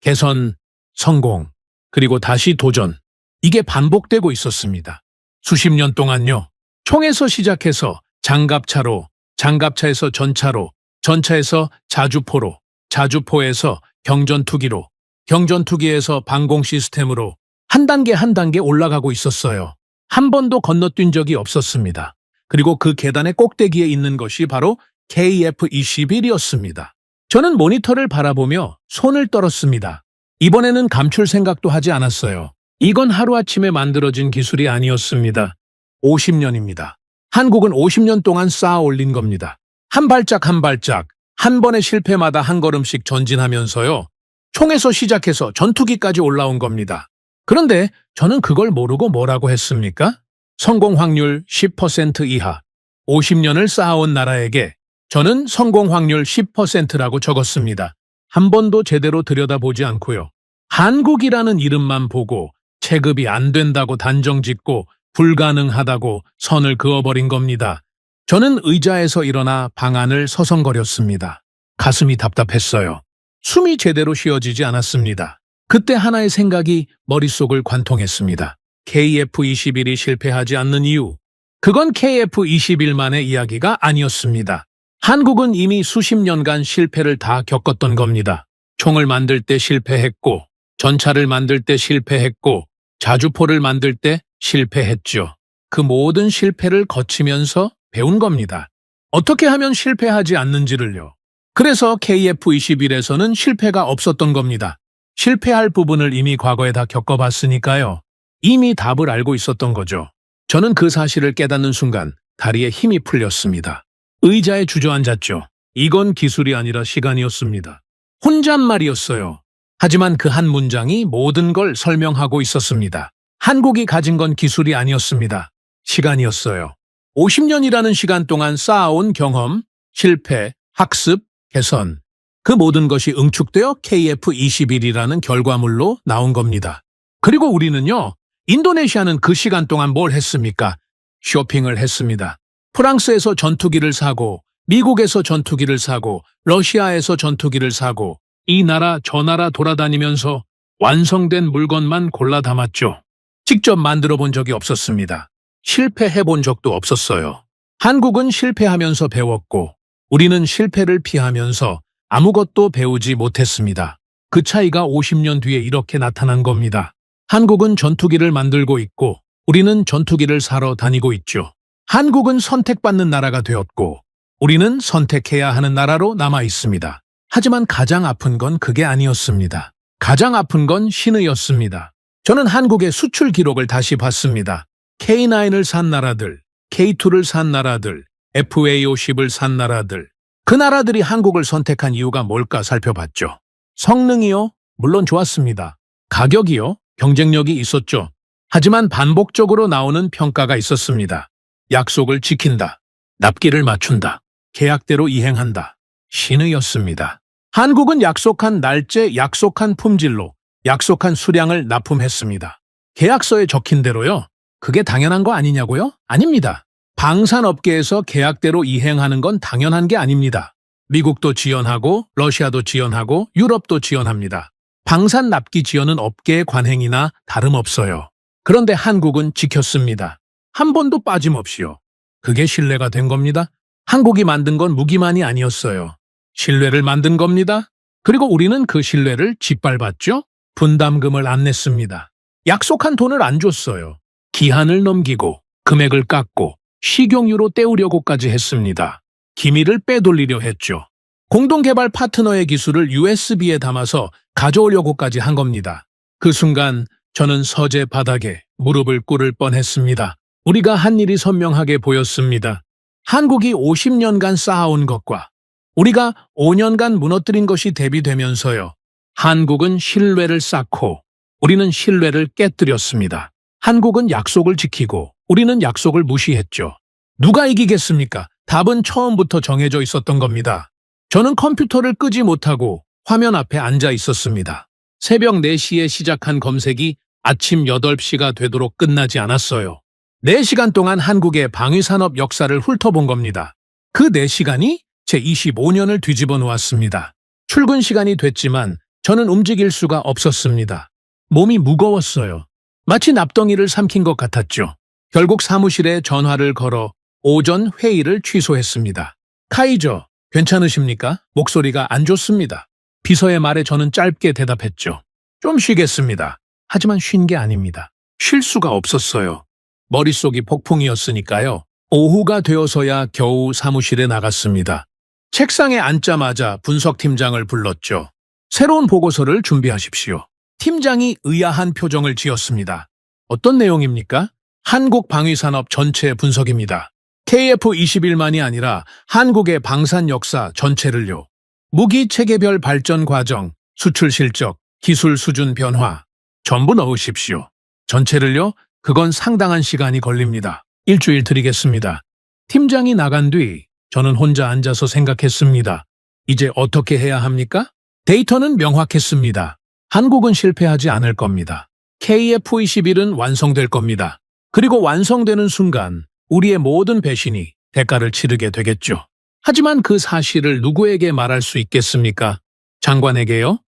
개선, 성공, 그리고 다시 도전. 이게 반복되고 있었습니다. 수십 년 동안요. 총에서 시작해서 장갑차로, 장갑차에서 전차로, 전차에서 자주포로, 자주포에서 경전투기로, 경전투기에서 방공 시스템으로 한 단계 한 단계 올라가고 있었어요. 한 번도 건너뛴 적이 없었습니다. 그리고 그 계단의 꼭대기에 있는 것이 바로 KF-21이었습니다. 저는 모니터를 바라보며 손을 떨었습니다. 이번에는 감출 생각도 하지 않았어요. 이건 하루아침에 만들어진 기술이 아니었습니다. 50년입니다. 한국은 50년 동안 쌓아 올린 겁니다. 한 발짝 한 발짝, 한 번의 실패마다 한 걸음씩 전진하면서요. 총에서 시작해서 전투기까지 올라온 겁니다. 그런데 저는 그걸 모르고 뭐라고 했습니까? 성공 확률 10% 이하, 50년을 쌓아온 나라에게 저는 성공 확률 10%라고 적었습니다. 한 번도 제대로 들여다보지 않고요. 한국이라는 이름만 보고 체급이 안 된다고 단정짓고 불가능하다고 선을 그어버린 겁니다. 저는 의자에서 일어나 방 안을 서성거렸습니다. 가슴이 답답했어요. 숨이 제대로 쉬어지지 않았습니다. 그때 하나의 생각이 머릿속을 관통했습니다. KF-21이 실패하지 않는 이유. 그건 KF-21만의 이야기가 아니었습니다. 한국은 이미 수십 년간 실패를 다 겪었던 겁니다. 총을 만들 때 실패했고, 전차를 만들 때 실패했고, 자주포를 만들 때 실패했죠. 그 모든 실패를 거치면서 배운 겁니다. 어떻게 하면 실패하지 않는지를요. 그래서 KF-21에서는 실패가 없었던 겁니다. 실패할 부분을 이미 과거에 다 겪어봤으니까요. 이미 답을 알고 있었던 거죠. 저는 그 사실을 깨닫는 순간 다리에 힘이 풀렸습니다. 의자에 주저앉았죠. 이건 기술이 아니라 시간이었습니다. 혼잣말이었어요. 하지만 그 한 문장이 모든 걸 설명하고 있었습니다. 한국이 가진 건 기술이 아니었습니다. 시간이었어요. 50년이라는 시간 동안 쌓아온 경험, 실패, 학습, 개선. 그 모든 것이 응축되어 KF-21이라는 결과물로 나온 겁니다. 그리고 우리는요, 인도네시아는 그 시간 동안 뭘 했습니까? 쇼핑을 했습니다. 프랑스에서 전투기를 사고, 미국에서 전투기를 사고, 러시아에서 전투기를 사고, 이 나라 저 나라 돌아다니면서 완성된 물건만 골라 담았죠. 직접 만들어 본 적이 없었습니다. 실패해 본 적도 없었어요. 한국은 실패하면서 배웠고, 우리는 실패를 피하면서 아무것도 배우지 못했습니다. 그 차이가 50년 뒤에 이렇게 나타난 겁니다. 한국은 전투기를 만들고 있고, 우리는 전투기를 사러 다니고 있죠. 한국은 선택받는 나라가 되었고, 우리는 선택해야 하는 나라로 남아 있습니다. 하지만 가장 아픈 건 그게 아니었습니다. 가장 아픈 건 신의였습니다. 저는 한국의 수출 기록을 다시 봤습니다. K9을 산 나라들, K2를 산 나라들, FA50을 산 나라들. 그 나라들이 한국을 선택한 이유가 뭘까 살펴봤죠. 성능이요? 물론 좋았습니다. 가격이요? 경쟁력이 있었죠. 하지만 반복적으로 나오는 평가가 있었습니다. 약속을 지킨다. 납기를 맞춘다. 계약대로 이행한다. 신의였습니다. 한국은 약속한 날짜, 약속한 품질로, 약속한 수량을 납품했습니다. 계약서에 적힌 대로요. 그게 당연한 거 아니냐고요? 아닙니다. 방산업계에서 계약대로 이행하는 건 당연한 게 아닙니다. 미국도 지원하고 러시아도 지원하고 유럽도 지원합니다. 방산 납기 지원은 업계의 관행이나 다름없어요. 그런데 한국은 지켰습니다. 한 번도 빠짐없이요. 그게 신뢰가 된 겁니다. 한국이 만든 건 무기만이 아니었어요. 신뢰를 만든 겁니다. 그리고 우리는 그 신뢰를 짓밟았죠. 분담금을 안 냈습니다. 약속한 돈을 안 줬어요. 기한을 넘기고 금액을 깎고 식용유로 때우려고까지 했습니다. 기밀을 빼돌리려 했죠. 공동개발 파트너의 기술을 USB에 담아서 가져오려고까지 한 겁니다. 그 순간 저는 서재 바닥에 무릎을 꿇을 뻔했습니다. 우리가 한 일이 선명하게 보였습니다. 한국이 50년간 쌓아온 것과 우리가 5년간 무너뜨린 것이 대비되면서요. 한국은 신뢰를 쌓고 우리는 신뢰를 깨뜨렸습니다. 한국은 약속을 지키고 우리는 약속을 무시했죠. 누가 이기겠습니까? 답은 처음부터 정해져 있었던 겁니다. 저는 컴퓨터를 끄지 못하고 화면 앞에 앉아 있었습니다. 새벽 4시에 시작한 검색이 아침 8시가 되도록 끝나지 않았어요. 4시간 동안 한국의 방위산업 역사를 훑어본 겁니다. 그 4시간이 제 25년을 뒤집어 놓았습니다. 출근 시간이 됐지만 저는 움직일 수가 없었습니다. 몸이 무거웠어요. 마치 납덩이를 삼킨 것 같았죠. 결국 사무실에 전화를 걸어 오전 회의를 취소했습니다. 카이저, 괜찮으십니까? 목소리가 안 좋습니다. 비서의 말에 저는 짧게 대답했죠. 좀 쉬겠습니다. 하지만 쉰 게 아닙니다. 쉴 수가 없었어요. 머릿속이 폭풍이었으니까요. 오후가 되어서야 겨우 사무실에 나갔습니다. 책상에 앉자마자 분석팀장을 불렀죠. 새로운 보고서를 준비하십시오. 팀장이 의아한 표정을 지었습니다. 어떤 내용입니까? 한국 방위산업 전체 분석입니다. KF-21만이 아니라 한국의 방산 역사 전체를요. 무기 체계별 발전 과정, 수출 실적, 기술 수준 변화 전부 넣으십시오. 전체를요? 그건 상당한 시간이 걸립니다. 일주일 드리겠습니다. 팀장이 나간 뒤 저는 혼자 앉아서 생각했습니다. 이제 어떻게 해야 합니까? 데이터는 명확했습니다. 한국은 실패하지 않을 겁니다. KF-21은 완성될 겁니다. 그리고 완성되는 순간 우리의 모든 배신이 대가를 치르게 되겠죠. 하지만 그 사실을 누구에게 말할 수 있겠습니까? 장관에게요?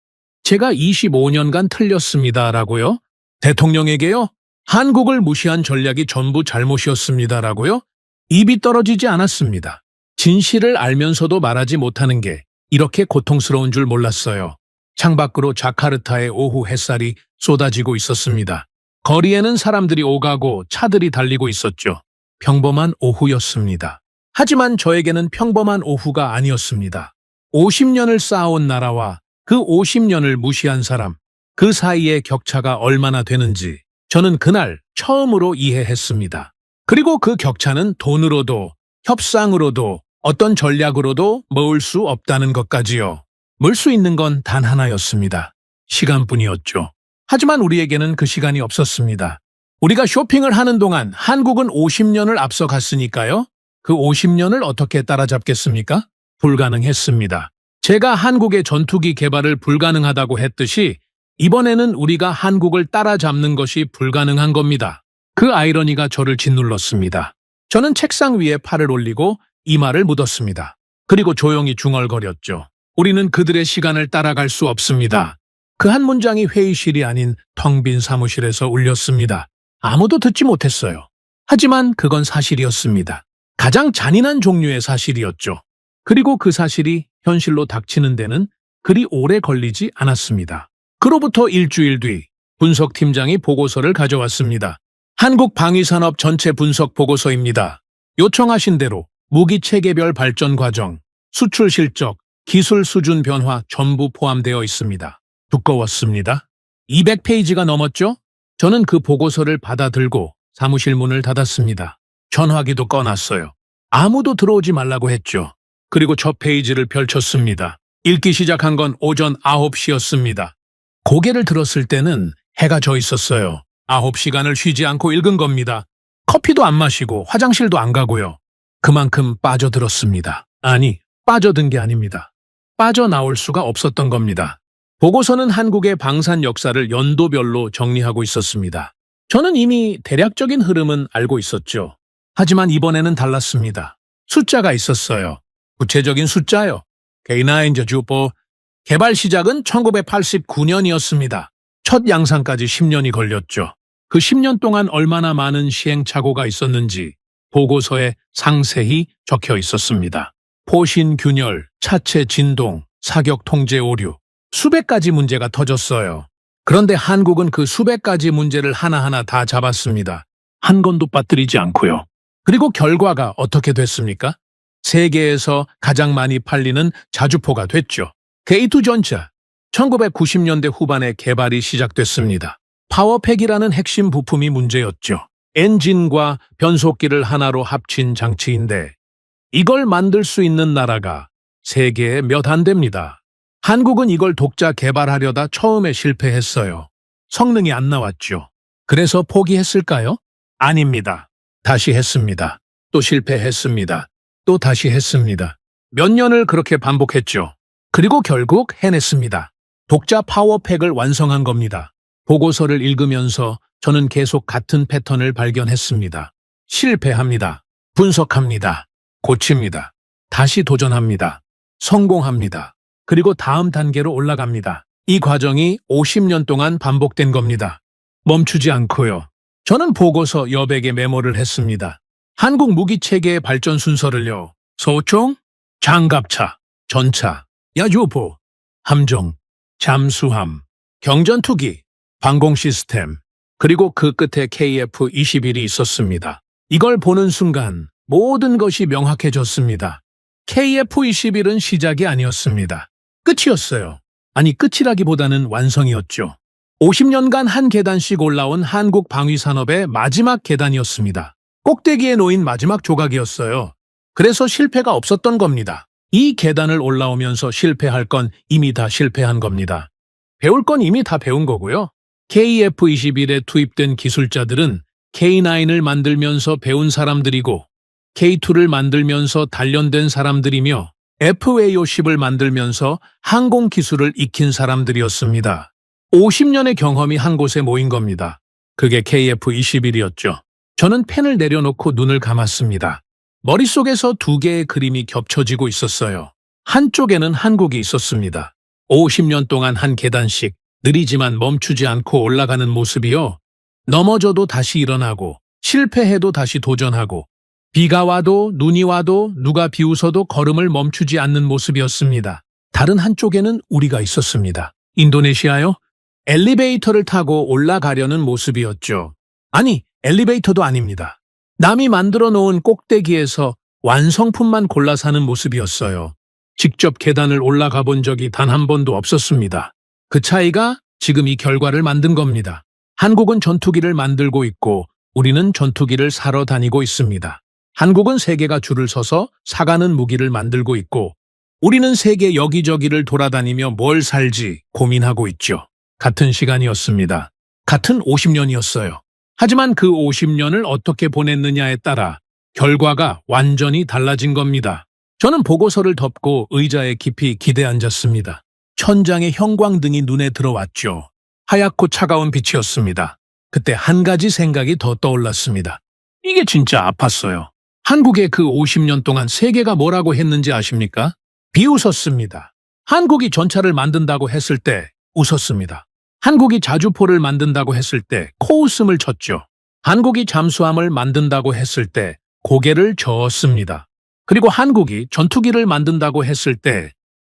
제가 25년간 틀렸습니다라고요? 대통령에게요? 한국을 무시한 전략이 전부 잘못이었습니다라고요? 입이 떨어지지 않았습니다. 진실을 알면서도 말하지 못하는 게 이렇게 고통스러운 줄 몰랐어요. 창밖으로 자카르타의 오후 햇살이 쏟아지고 있었습니다. 거리에는 사람들이 오가고 차들이 달리고 있었죠. 평범한 오후였습니다. 하지만 저에게는 평범한 오후가 아니었습니다. 50년을 쌓아온 나라와 그 50년을 무시한 사람, 그 사이의 격차가 얼마나 되는지 저는 그날 처음으로 이해했습니다. 그리고 그 격차는 돈으로도, 협상으로도, 어떤 전략으로도 모을 수 없다는 것까지요. 물 수 있는 건 단 하나였습니다. 시간뿐이었죠. 하지만 우리에게는 그 시간이 없었습니다. 우리가 쇼핑을 하는 동안 한국은 50년을 앞서갔으니까요. 그 50년을 어떻게 따라잡겠습니까? 불가능했습니다. 제가 한국의 전투기 개발을 불가능하다고 했듯이 이번에는 우리가 한국을 따라잡는 것이 불가능한 겁니다. 그 아이러니가 저를 짓눌렀습니다. 저는 책상 위에 팔을 올리고 이마를 묻었습니다. 그리고 조용히 중얼거렸죠. 우리는 그들의 시간을 따라갈 수 없습니다. 그 한 문장이 회의실이 아닌 텅 빈 사무실에서 울렸습니다. 아무도 듣지 못했어요. 하지만 그건 사실이었습니다. 가장 잔인한 종류의 사실이었죠. 그리고 그 사실이 현실로 닥치는 데는 그리 오래 걸리지 않았습니다. 그로부터 일주일 뒤 분석팀장이 보고서를 가져왔습니다. 한국 방위산업 전체 분석 보고서입니다. 요청하신 대로 무기 체계별 발전 과정, 수출 실적, 기술 수준 변화 전부 포함되어 있습니다. 두꺼웠습니다. 200페이지가 넘었죠? 저는 그 보고서를 받아들고 사무실 문을 닫았습니다. 전화기도 꺼놨어요. 아무도 들어오지 말라고 했죠. 그리고 첫 페이지를 펼쳤습니다. 읽기 시작한 건 오전 9시였습니다. 고개를 들었을 때는 해가 져 있었어요. 9시간을 쉬지 않고 읽은 겁니다. 커피도 안 마시고 화장실도 안 가고요. 그만큼 빠져들었습니다. 아니, 빠져든 게 아닙니다. 빠져나올 수가 없었던 겁니다. 보고서는 한국의 방산 역사를 연도별로 정리하고 있었습니다. 저는 이미 대략적인 흐름은 알고 있었죠. 하지만 이번에는 달랐습니다. 숫자가 있었어요. 구체적인 숫자요. K9 주포 개발 시작은 1989년이었습니다. 첫 양산까지 10년이 걸렸죠. 그 10년 동안 얼마나 많은 시행착오가 있었는지 보고서에 상세히 적혀 있었습니다. 포신 균열, 차체 진동, 사격 통제 오류, 수백 가지 문제가 터졌어요. 그런데 한국은 그 수백 가지 문제를 하나하나 다 잡았습니다. 한 건도 빠뜨리지 않고요. 그리고 결과가 어떻게 됐습니까? 세계에서 가장 많이 팔리는 자주포가 됐죠. K2 전차, 1990년대 후반에 개발이 시작됐습니다. 파워팩이라는 핵심 부품이 문제였죠. 엔진과 변속기를 하나로 합친 장치인데 이걸 만들 수 있는 나라가 세계에 몇 안 됩니다. 한국은 이걸 독자 개발하려다 처음에 실패했어요. 성능이 안 나왔죠. 그래서 포기했을까요? 아닙니다. 다시 했습니다. 또 실패했습니다. 또 다시 했습니다. 몇 년을 그렇게 반복했죠. 그리고 결국 해냈습니다. 독자 파워팩을 완성한 겁니다. 보고서를 읽으면서 저는 계속 같은 패턴을 발견했습니다. 실패합니다. 분석합니다. 고칩니다. 다시 도전합니다. 성공합니다. 그리고 다음 단계로 올라갑니다. 이 과정이 50년 동안 반복된 겁니다. 멈추지 않고요. 저는 보고서 여백에 메모를 했습니다. 한국 무기체계의 발전 순서를요. 소총, 장갑차, 전차, 야주포, 함정, 잠수함, 경전투기, 방공 시스템, 그리고 그 끝에 KF-21이 있었습니다. 이걸 보는 순간 모든 것이 명확해졌습니다. KF-21은 시작이 아니었습니다. 끝이었어요. 아니, 끝이라기보다는 완성이었죠. 50년간 한 계단씩 올라온 한국 방위산업의 마지막 계단이었습니다. 꼭대기에 놓인 마지막 조각이었어요. 그래서 실패가 없었던 겁니다. 이 계단을 올라오면서 실패할 건 이미 다 실패한 겁니다. 배울 건 이미 다 배운 거고요. KF-21에 투입된 기술자들은 K9을 만들면서 배운 사람들이고 K2를 만들면서 단련된 사람들이며 FA-50을 만들면서 항공 기술을 익힌 사람들이었습니다. 50년의 경험이 한 곳에 모인 겁니다. 그게 KF-21이었죠. 저는 펜을 내려놓고 눈을 감았습니다. 머릿속에서 두 개의 그림이 겹쳐지고 있었어요. 한쪽에는 한국이 있었습니다. 50년 동안 한 계단씩 느리지만 멈추지 않고 올라가는 모습이요. 넘어져도 다시 일어나고 실패해도 다시 도전하고 비가 와도 눈이 와도 누가 비웃어도 걸음을 멈추지 않는 모습이었습니다. 다른 한쪽에는 우리가 있었습니다. 인도네시아요? 엘리베이터를 타고 올라가려는 모습이었죠. 아니, 엘리베이터도 아닙니다. 남이 만들어 놓은 꼭대기에서 완성품만 골라 사는 모습이었어요. 직접 계단을 올라가 본 적이 단 한 번도 없었습니다. 그 차이가 지금 이 결과를 만든 겁니다. 한국은 전투기를 만들고 있고 우리는 전투기를 사러 다니고 있습니다. 한국은 세계가 줄을 서서 사가는 무기를 만들고 있고 우리는 세계 여기저기를 돌아다니며 뭘 살지 고민하고 있죠. 같은 시간이었습니다. 같은 50년이었어요. 하지만 그 50년을 어떻게 보냈느냐에 따라 결과가 완전히 달라진 겁니다. 저는 보고서를 덮고 의자에 깊이 기대 앉았습니다. 천장에 형광등이 눈에 들어왔죠. 하얗고 차가운 빛이었습니다. 그때 한 가지 생각이 더 떠올랐습니다. 이게 진짜 아팠어요. 한국의 그 50년 동안 세계가 뭐라고 했는지 아십니까? 비웃었습니다. 한국이 전차를 만든다고 했을 때 웃었습니다. 한국이 자주포를 만든다고 했을 때 코웃음을 쳤죠. 한국이 잠수함을 만든다고 했을 때 고개를 저었습니다. 그리고 한국이 전투기를 만든다고 했을 때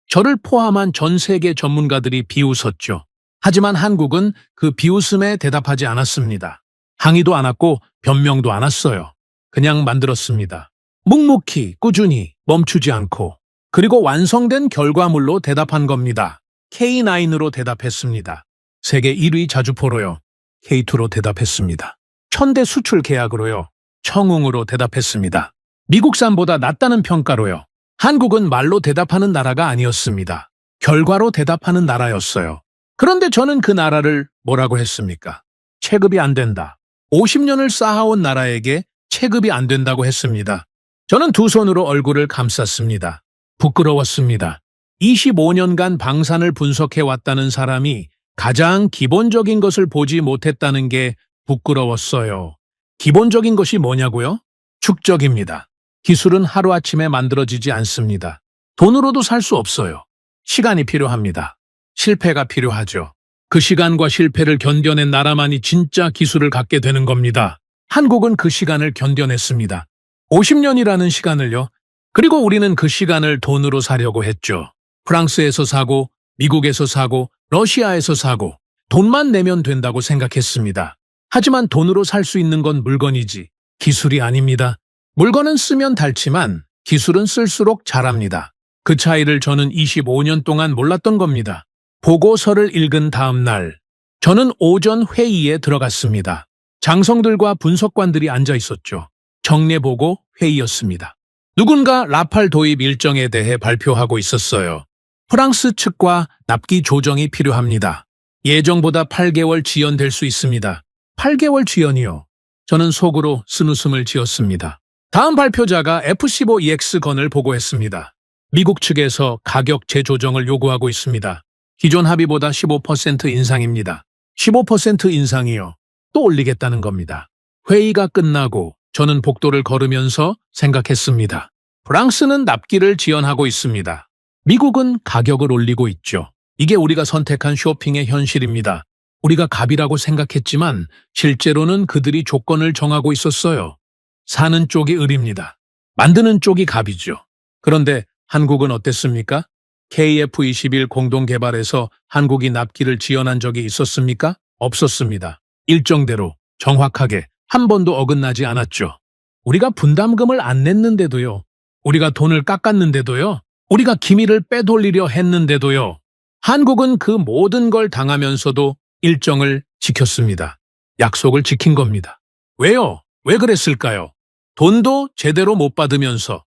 저를 포함한 전 세계 전문가들이 비웃었죠. 하지만 한국은 그 비웃음에 대답하지 않았습니다. 항의도 않았고 변명도 않았어요. 그냥 만들었습니다. 묵묵히 꾸준히 멈추지 않고 그리고 완성된 결과물로 대답한 겁니다. K9으로 대답했습니다. 세계 1위 자주포로요. K2로 대답했습니다. 천대 수출 계약으로요. 청웅으로 대답했습니다. 미국산보다 낫다는 평가로요. 한국은 말로 대답하는 나라가 아니었습니다. 결과로 대답하는 나라였어요. 그런데 저는 그 나라를 뭐라고 했습니까? 체급이 안 된다. 50년을 쌓아온 나라에게 체급이 안 된다고 했습니다. 저는 두 손으로 얼굴을 감쌌습니다. 부끄러웠습니다. 25년간 방산을 분석해왔다는 사람이 가장 기본적인 것을 보지 못했다는 게 부끄러웠어요. 기본적인 것이 뭐냐고요? 축적입니다. 기술은 하루아침에 만들어지지 않습니다. 돈으로도 살 수 없어요. 시간이 필요합니다. 실패가 필요하죠. 그 시간과 실패를 견뎌낸 나라만이 진짜 기술을 갖게 되는 겁니다. 한국은 그 시간을 견뎌냈습니다. 50년이라는 시간을요. 그리고 우리는 그 시간을 돈으로 사려고 했죠. 프랑스에서 사고, 미국에서 사고, 러시아에서 사고, 돈만 내면 된다고 생각했습니다. 하지만 돈으로 살 수 있는 건 물건이지 기술이 아닙니다. 물건은 쓰면 닳지만 기술은 쓸수록 자랍니다. 그 차이를 저는 25년 동안 몰랐던 겁니다. 보고서를 읽은 다음 날, 저는 오전 회의에 들어갔습니다. 장성들과 분석관들이 앉아 있었죠. 정례보고 회의였습니다. 누군가 라팔 도입 일정에 대해 발표하고 있었어요. 프랑스 측과 납기 조정이 필요합니다. 예정보다 8개월 지연될 수 있습니다. 8개월 지연이요. 저는 속으로 쓴웃음을 지었습니다. 다음 발표자가 F-15EX건을 보고했습니다. 미국 측에서 가격 재조정을 요구하고 있습니다. 기존 합의보다 15% 인상입니다. 15% 인상이요. 또 올리겠다는 겁니다. 회의가 끝나고 저는 복도를 걸으면서 생각했습니다. 프랑스는 납기를 지원하고 있습니다. 미국은 가격을 올리고 있죠. 이게 우리가 선택한 쇼핑의 현실입니다. 우리가 갑이라고 생각했지만 실제로는 그들이 조건을 정하고 있었어요. 사는 쪽이 을입니다. 만드는 쪽이 갑이죠. 그런데 한국은 어땠습니까? KF-21 공동개발에서 한국이 납기를 지원한 적이 있었습니까? 없었습니다. 일정대로 정확하게 한 번도 어긋나지 않았죠. 우리가 분담금을 안 냈는데도요. 우리가 돈을 깎았는데도요. 우리가 기밀을 빼돌리려 했는데도요. 한국은 그 모든 걸 당하면서도 일정을 지켰습니다. 약속을 지킨 겁니다. 왜요? 왜 그랬을까요? 돈도 제대로 못 받으면서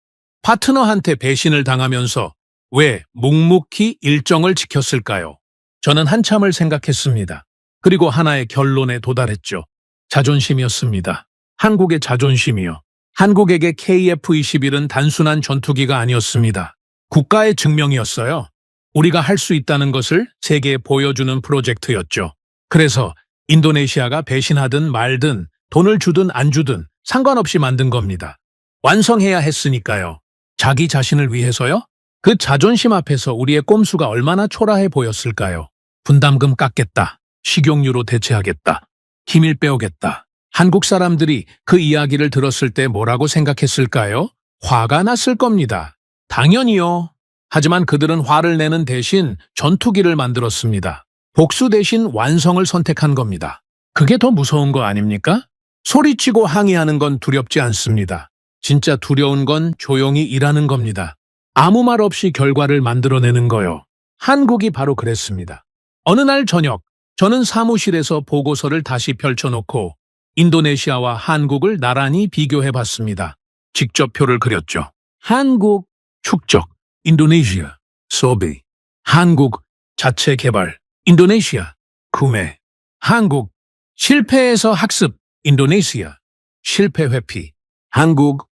파트너한테 배신을 당하면서 왜 묵묵히 일정을 지켰을까요? 저는 한참을 생각했습니다. 그리고 하나의 결론에 도달했죠. 자존심이었습니다. 한국의 자존심이요. 한국에게 KF-21은 단순한 전투기가 아니었습니다. 국가의 증명이었어요. 우리가 할 수 있다는 것을 세계에 보여주는 프로젝트였죠. 그래서 인도네시아가 배신하든 말든 돈을 주든 안 주든 상관없이 만든 겁니다. 완성해야 했으니까요. 자기 자신을 위해서요? 그 자존심 앞에서 우리의 꼼수가 얼마나 초라해 보였을까요? 분담금 깎겠다. 식용유로 대체하겠다. 기밀 빼오겠다. 한국 사람들이 그 이야기를 들었을 때 뭐라고 생각했을까요? 화가 났을 겁니다. 당연히요. 하지만 그들은 화를 내는 대신 전투기를 만들었습니다. 복수 대신 완성을 선택한 겁니다. 그게 더 무서운 거 아닙니까? 소리치고 항의하는 건 두렵지 않습니다. 진짜 두려운 건 조용히 일하는 겁니다. 아무 말 없이 결과를 만들어내는 거요. 한국이 바로 그랬습니다. 어느 날 저녁, 저는 사무실에서 보고서를 다시 펼쳐놓고 인도네시아와 한국을 나란히 비교해봤습니다. 직접 표를 그렸죠. 한국, 축적, 인도네시아, 소비. 한국, 자체 개발, 인도네시아, 구매. 한국, 실패에서 학습, 인도네시아, 실패 회피. 한국,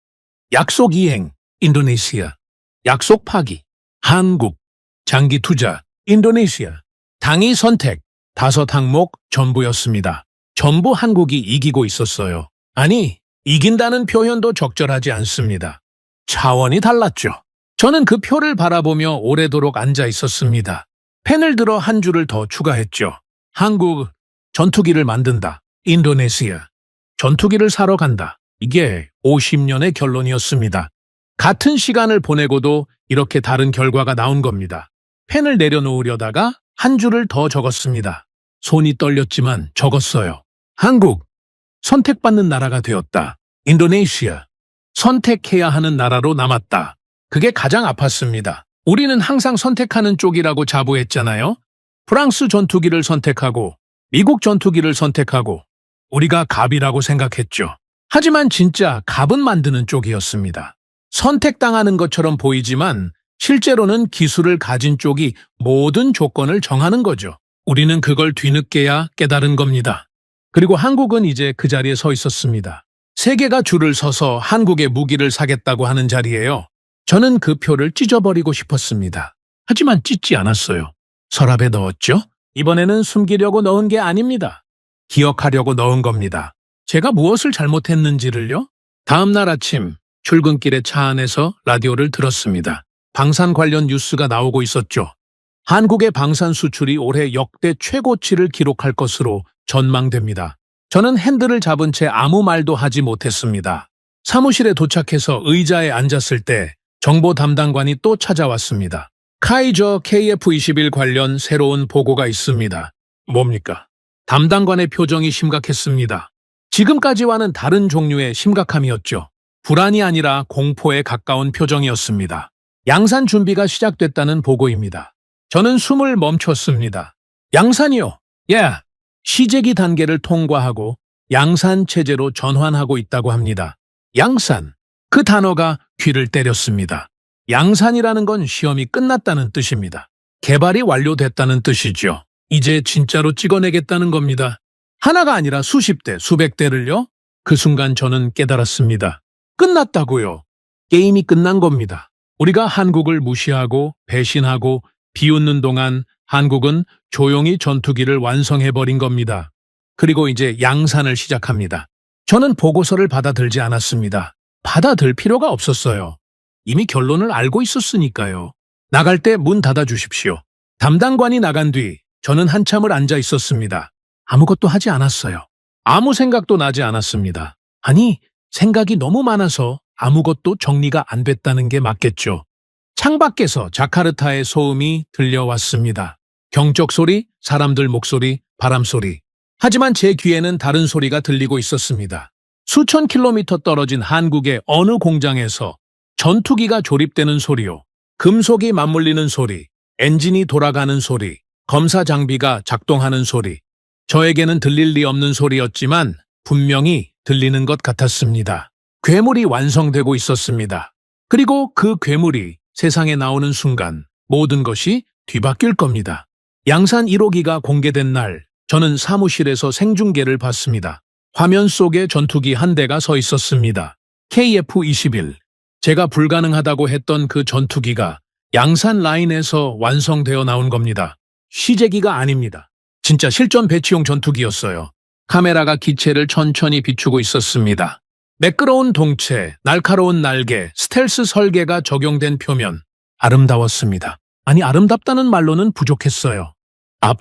약속 이행, 인도네시아, 약속 파기. 한국, 장기 투자, 인도네시아, 당위 선택, 5항목 전부였습니다. 전부 한국이 이기고 있었어요. 아니, 이긴다는 표현도 적절하지 않습니다. 차원이 달랐죠. 저는 그 표를 바라보며 오래도록 앉아 있었습니다. 펜을 들어 한 줄을 더 추가했죠. 한국, 전투기를 만든다. 인도네시아, 전투기를 사러 간다. 이게 50년의 결론이었습니다. 같은 시간을 보내고도 이렇게 다른 결과가 나온 겁니다. 펜을 내려놓으려다가 한 줄을 더 적었습니다. 손이 떨렸지만 적었어요. 한국, 선택받는 나라가 되었다. 인도네시아, 선택해야 하는 나라로 남았다. 그게 가장 아팠습니다. 우리는 항상 선택하는 쪽이라고 자부했잖아요. 프랑스 전투기를 선택하고 미국 전투기를 선택하고 우리가 갑이라고 생각했죠. 하지만 진짜 갑은 만드는 쪽이었습니다. 선택당하는 것처럼 보이지만 실제로는 기술을 가진 쪽이 모든 조건을 정하는 거죠. 우리는 그걸 뒤늦게야 깨달은 겁니다. 그리고 한국은 이제 그 자리에 서 있었습니다. 세계가 줄을 서서 한국의 무기를 사겠다고 하는 자리예요. 저는 그 표를 찢어버리고 싶었습니다. 하지만 찢지 않았어요. 서랍에 넣었죠? 이번에는 숨기려고 넣은 게 아닙니다. 기억하려고 넣은 겁니다. 제가 무엇을 잘못했는지를요? 다음 날 아침 출근길에 차 안에서 라디오를 들었습니다. 방산 관련 뉴스가 나오고 있었죠. 한국의 방산 수출이 올해 역대 최고치를 기록할 것으로 전망됩니다. 저는 핸들을 잡은 채 아무 말도 하지 못했습니다. 사무실에 도착해서 의자에 앉았을 때 정보 담당관이 또 찾아왔습니다. 카이저 KF-21 관련 새로운 보고가 있습니다. 뭡니까? 담당관의 표정이 심각했습니다. 지금까지와는 다른 종류의 심각함이었죠. 불안이 아니라 공포에 가까운 표정이었습니다. 양산 준비가 시작됐다는 보고입니다. 저는 숨을 멈췄습니다. 양산이요? 예. 시제기 단계를 통과하고 양산 체제로 전환하고 있다고 합니다. 양산. 그 단어가 귀를 때렸습니다. 양산이라는 건 시험이 끝났다는 뜻입니다. 개발이 완료됐다는 뜻이죠. 이제 진짜로 찍어내겠다는 겁니다. 하나가 아니라 수십 대, 수백 대를요? 그 순간 저는 깨달았습니다. 끝났다고요. 게임이 끝난 겁니다. 우리가 한국을 무시하고 배신하고 비웃는 동안 한국은 조용히 전투기를 완성해버린 겁니다. 그리고 이제 양산을 시작합니다. 저는 보고서를 받아들지 않았습니다. 받아들 필요가 없었어요. 이미 결론을 알고 있었으니까요. 나갈 때 문 닫아 주십시오. 담당관이 나간 뒤 저는 한참을 앉아 있었습니다. 아무것도 하지 않았어요. 아무 생각도 나지 않았습니다. 아니, 생각이 너무 많아서 아무것도 정리가 안 됐다는 게 맞겠죠. 창밖에서 자카르타의 소음이 들려왔습니다. 경적 소리, 사람들 목소리, 바람 소리. 하지만 제 귀에는 다른 소리가 들리고 있었습니다. 수천 킬로미터 떨어진 한국의 어느 공장에서 전투기가 조립되는 소리요. 금속이 맞물리는 소리, 엔진이 돌아가는 소리, 검사 장비가 작동하는 소리. 저에게는 들릴 리 없는 소리였지만 분명히 들리는 것 같았습니다. 괴물이 완성되고 있었습니다. 그리고 그 괴물이 세상에 나오는 순간 모든 것이 뒤바뀔 겁니다. 양산 1호기가 공개된 날, 저는 사무실에서 생중계를 봤습니다. 화면 속에 전투기 한 대가 서 있었습니다. KF-21. 제가 불가능하다고 했던 그 전투기가 양산 라인에서 완성되어 나온 겁니다. 시제기가 아닙니다. 진짜 실전 배치용 전투기였어요. 카메라가 기체를 천천히 비추고 있었습니다. 매끄러운 동체, 날카로운 날개, 스텔스 설계가 적용된 표면. 아름다웠습니다. 아니, 아름답다는 말로는 부족했어요.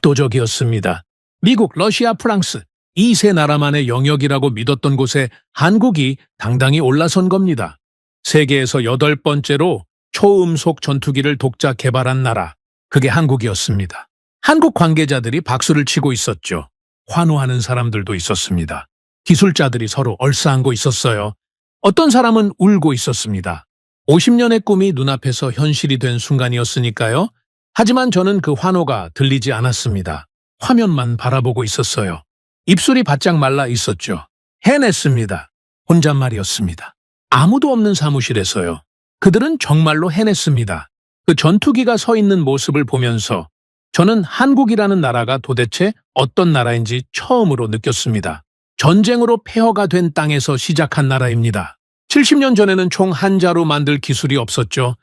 압도적이었습니다. 미국, 러시아, 프랑스. 이 세 나라만의 영역이라고 믿었던 곳에 한국이 당당히 올라선 겁니다. 세계에서 8번째로 초음속 전투기를 독자 개발한 나라. 그게 한국이었습니다. 한국 관계자들이 박수를 치고 있었죠. 환호하는 사람들도 있었습니다. 기술자들이 서로 얼싸안고 있었어요. 어떤 사람은 울고 있었습니다. 50년의 꿈이 눈앞에서 현실이 된 순간이었으니까요. 하지만 저는 그 환호가 들리지 않았습니다. 화면만 바라보고 있었어요. 입술이 바짝 말라 있었죠. 해냈습니다. 혼잣말이었습니다. 아무도 없는 사무실에서요. 그들은 정말로 해냈습니다. 그 전투기가 서 있는 모습을 보면서 저는 한국이라는 나라가 도대체 어떤 나라인지 처음으로 느꼈습니다. 전쟁으로 폐허가 된 땅에서 시작한 나라입니다. 70년 전에는 총 한 자루 만들 기술이 없었죠.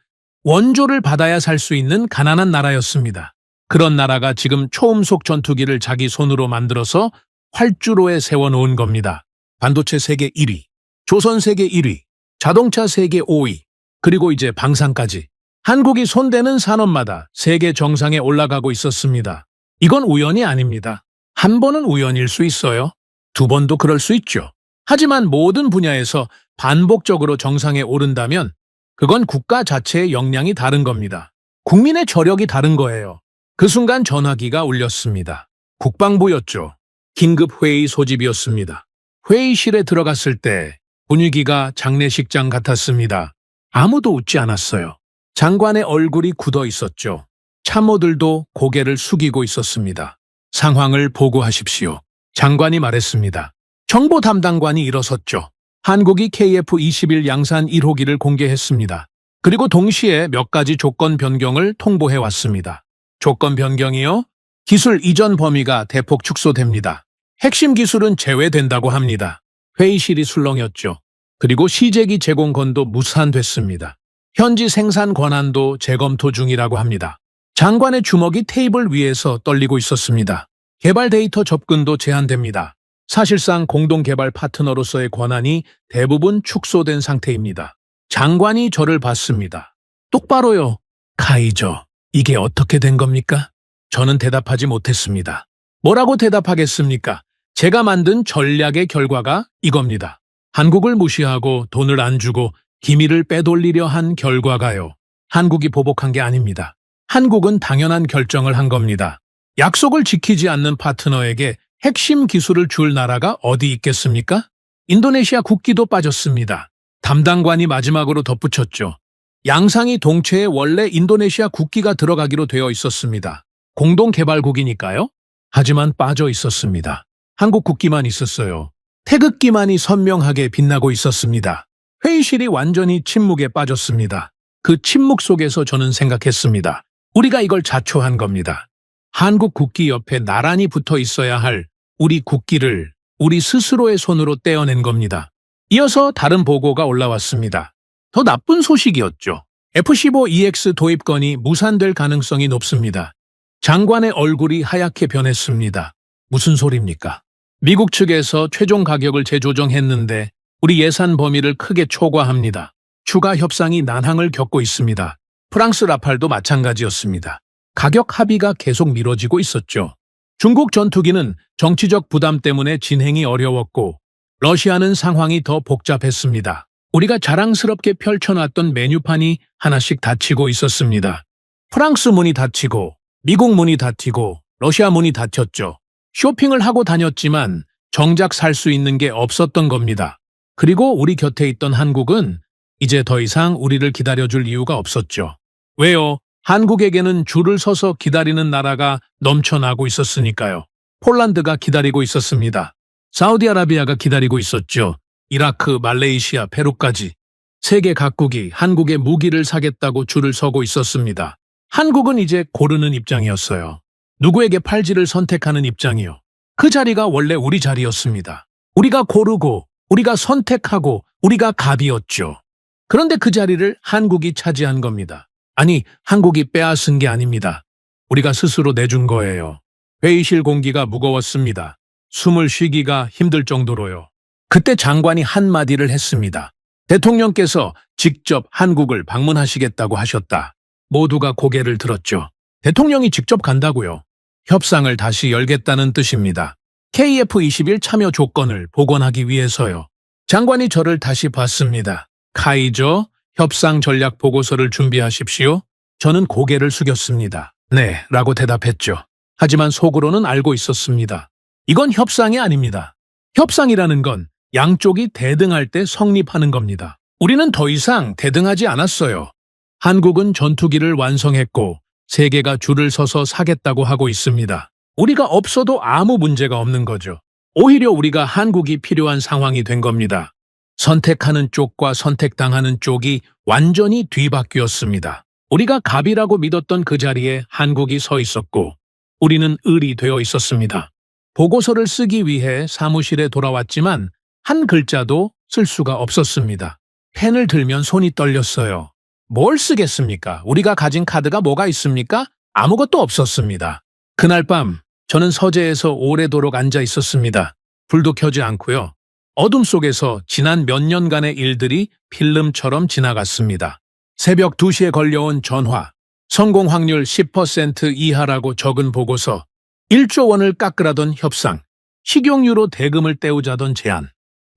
원조를 받아야 살 수 있는 가난한 나라였습니다. 그런 나라가 지금 초음속 전투기를 자기 손으로 만들어서 활주로에 세워놓은 겁니다. 반도체 세계 1위, 조선 세계 1위, 자동차 세계 5위, 그리고 이제 방산까지. 한국이 손대는 산업마다 세계 정상에 올라가고 있었습니다. 이건 우연이 아닙니다. 한 번은 우연일 수 있어요. 두 번도 그럴 수 있죠. 하지만 모든 분야에서 반복적으로 정상에 오른다면 그건 국가 자체의 역량이 다른 겁니다. 국민의 저력이 다른 거예요. 그 순간 전화기가 울렸습니다. 국방부였죠. 긴급회의 소집이었습니다. 회의실에 들어갔을 때 분위기가 장례식장 같았습니다. 아무도 웃지 않았어요. 장관의 얼굴이 굳어 있었죠. 참모들도 고개를 숙이고 있었습니다. 상황을 보고하십시오. 장관이 말했습니다. 정보 담당관이 일어섰죠. 한국이 KF-21 양산 1호기를 공개했습니다. 그리고 동시에 몇 가지 조건 변경을 통보해 왔습니다. 조건 변경이요? 기술 이전 범위가 대폭 축소됩니다. 핵심 기술은 제외된다고 합니다. 회의실이 술렁였죠. 그리고 시제기 제공권도 무산됐습니다. 현지 생산 권한도 재검토 중이라고 합니다. 장관의 주먹이 테이블 위에서 떨리고 있었습니다. 개발 데이터 접근도 제한됩니다. 사실상 공동개발 파트너로서의 권한이 대부분 축소된 상태입니다. 장관이 저를 봤습니다. 똑바로요. 카이저, 이게 어떻게 된 겁니까? 저는 대답하지 못했습니다. 뭐라고 대답하겠습니까? 제가 만든 전략의 결과가 이겁니다. 한국을 무시하고 돈을 안 주고 기밀을 빼돌리려 한 결과가요. 한국이 보복한 게 아닙니다. 한국은 당연한 결정을 한 겁니다. 약속을 지키지 않는 파트너에게 핵심 기술을 줄 나라가 어디 있겠습니까? 인도네시아 국기도 빠졌습니다. 담당관이 마지막으로 덧붙였죠. 양상이 동체에 원래 인도네시아 국기가 들어가기로 되어 있었습니다. 공동개발국이니까요. 하지만 빠져 있었습니다. 한국 국기만 있었어요. 태극기만이 선명하게 빛나고 있었습니다. 회의실이 완전히 침묵에 빠졌습니다. 그 침묵 속에서 저는 생각했습니다. 우리가 이걸 자초한 겁니다. 한국 국기 옆에 나란히 붙어 있어야 할 우리 국기를 우리 스스로의 손으로 떼어낸 겁니다. 이어서 다른 보고가 올라왔습니다. 더 나쁜 소식이었죠. F-15EX 도입건이 무산될 가능성이 높습니다. 장관의 얼굴이 하얗게 변했습니다. 무슨 소리입니까? 미국 측에서 최종 가격을 재조정했는데 우리 예산 범위를 크게 초과합니다. 추가 협상이 난항을 겪고 있습니다. 프랑스 라팔도 마찬가지였습니다. 가격 합의가 계속 미뤄지고 있었죠. 중국 전투기는 정치적 부담 때문에 진행이 어려웠고 러시아는 상황이 더 복잡했습니다. 우리가 자랑스럽게 펼쳐놨던 메뉴판이 하나씩 닫히고 있었습니다. 프랑스 문이 닫히고 미국 문이 닫히고 러시아 문이 닫혔죠. 쇼핑을 하고 다녔지만 정작 살 수 있는 게 없었던 겁니다. 그리고 우리 곁에 있던 한국은 이제 더 이상 우리를 기다려줄 이유가 없었죠. 왜요? 한국에게는 줄을 서서 기다리는 나라가 넘쳐나고 있었으니까요. 폴란드가 기다리고 있었습니다. 사우디아라비아가 기다리고 있었죠. 이라크, 말레이시아, 페루까지. 세계 각국이 한국의 무기를 사겠다고 줄을 서고 있었습니다. 한국은 이제 고르는 입장이었어요. 누구에게 팔지를 선택하는 입장이요. 그 자리가 원래 우리 자리였습니다. 우리가 고르고, 우리가 선택하고, 우리가 갑이었죠. 그런데 그 자리를 한국이 차지한 겁니다. 아니, 한국이 빼앗은 게 아닙니다. 우리가 스스로 내준 거예요. 회의실 공기가 무거웠습니다. 숨을 쉬기가 힘들 정도로요. 그때 장관이 한마디를 했습니다. 대통령께서 직접 한국을 방문하시겠다고 하셨다. 모두가 고개를 들었죠. 대통령이 직접 간다고요. 협상을 다시 열겠다는 뜻입니다. KF-21 참여 조건을 복원하기 위해서요. 장관이 저를 다시 봤습니다. 카이저, 협상 전략 보고서를 준비하십시오. 저는 고개를 숙였습니다. 네, 라고 대답했죠. 하지만 속으로는 알고 있었습니다. 이건 협상이 아닙니다. 협상이라는 건 양쪽이 대등할 때 성립하는 겁니다. 우리는 더 이상 대등하지 않았어요. 한국은 전투기를 완성했고 세계가 줄을 서서 사겠다고 하고 있습니다. 우리가 없어도 아무 문제가 없는 거죠. 오히려 우리가 한국이 필요한 상황이 된 겁니다. 선택하는 쪽과 선택당하는 쪽이 완전히 뒤바뀌었습니다. 우리가 갑이라고 믿었던 그 자리에 한국이 서 있었고 우리는 을이 되어 있었습니다. 보고서를 쓰기 위해 사무실에 돌아왔지만 한 글자도 쓸 수가 없었습니다. 펜을 들면 손이 떨렸어요. 뭘 쓰겠습니까? 우리가 가진 카드가 뭐가 있습니까? 아무것도 없었습니다. 그날 밤 저는 서재에서 오래도록 앉아 있었습니다. 불도 켜지 않고요. 어둠 속에서 지난 몇 년간의 일들이 필름처럼 지나갔습니다. 새벽 2시에 걸려온 전화, 성공 확률 10% 이하라고 적은 보고서, 1조 원을 깎으라던 협상, 식용유로 대금을 때우자던 제안,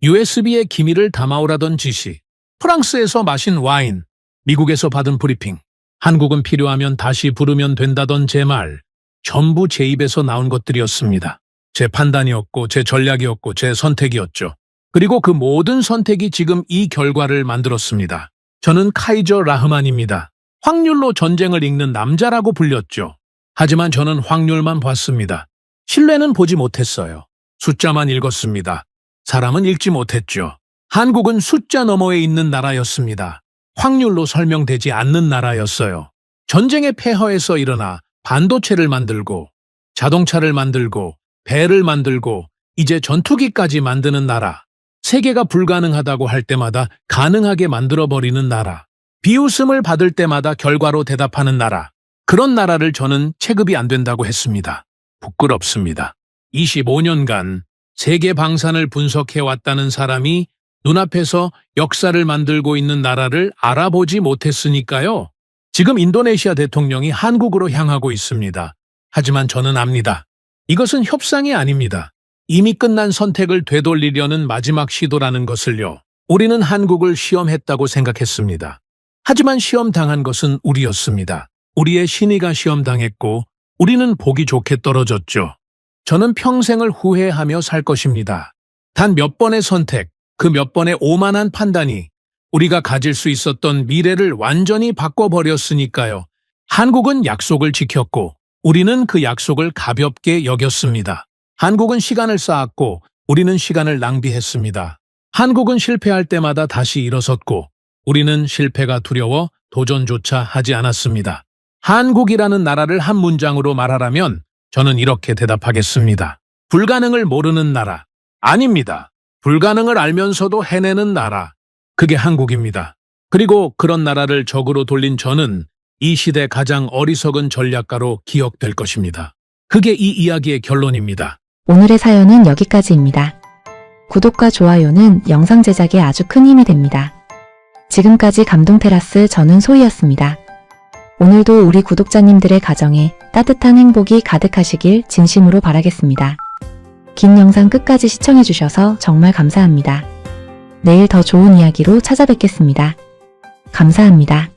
USB에 기밀을 담아오라던 지시, 프랑스에서 마신 와인, 미국에서 받은 브리핑, 한국은 필요하면 다시 부르면 된다던 제 말, 전부 제 입에서 나온 것들이었습니다. 제 판단이었고 제 전략이었고 제 선택이었죠. 그리고 그 모든 선택이 지금 이 결과를 만들었습니다. 저는 카이저 라흐만입니다. 확률로 전쟁을 읽는 남자라고 불렸죠. 하지만 저는 확률만 봤습니다. 신뢰는 보지 못했어요. 숫자만 읽었습니다. 사람은 읽지 못했죠. 한국은 숫자 너머에 있는 나라였습니다. 확률로 설명되지 않는 나라였어요. 전쟁의 폐허에서 일어나 반도체를 만들고 자동차를 만들고 배를 만들고 이제 전투기까지 만드는 나라. 세계가 불가능하다고 할 때마다 가능하게 만들어버리는 나라. 비웃음을 받을 때마다 결과로 대답하는 나라. 그런 나라를 저는 체급이 안 된다고 했습니다. 부끄럽습니다. 25년간 세계 방산을 분석해왔다는 사람이 눈앞에서 역사를 만들고 있는 나라를 알아보지 못했으니까요. 지금 인도네시아 대통령이 한국으로 향하고 있습니다. 하지만 저는 압니다. 이것은 협상이 아닙니다. 이미 끝난 선택을 되돌리려는 마지막 시도라는 것을요. 우리는 한국을 시험했다고 생각했습니다. 하지만 시험당한 것은 우리였습니다. 우리의 신의가 시험당했고 우리는 보기 좋게 떨어졌죠. 저는 평생을 후회하며 살 것입니다. 단 몇 번의 선택, 그 몇 번의 오만한 판단이 우리가 가질 수 있었던 미래를 완전히 바꿔버렸으니까요. 한국은 약속을 지켰고 우리는 그 약속을 가볍게 여겼습니다. 한국은 시간을 쌓았고 우리는 시간을 낭비했습니다. 한국은 실패할 때마다 다시 일어섰고 우리는 실패가 두려워 도전조차 하지 않았습니다. 한국이라는 나라를 한 문장으로 말하라면 저는 이렇게 대답하겠습니다. 불가능을 모르는 나라. 아닙니다. 불가능을 알면서도 해내는 나라. 그게 한국입니다. 그리고 그런 나라를 적으로 돌린 저는 이 시대 가장 어리석은 전략가로 기억될 것입니다. 그게 이 이야기의 결론입니다. 오늘의 사연은 여기까지입니다. 구독과 좋아요는 영상 제작에 아주 큰 힘이 됩니다. 지금까지 감동테라스 저는 소희였습니다. 오늘도 우리 구독자님들의 가정에 따뜻한 행복이 가득하시길 진심으로 바라겠습니다. 긴 영상 끝까지 시청해주셔서 정말 감사합니다. 내일 더 좋은 이야기로 찾아뵙겠습니다. 감사합니다.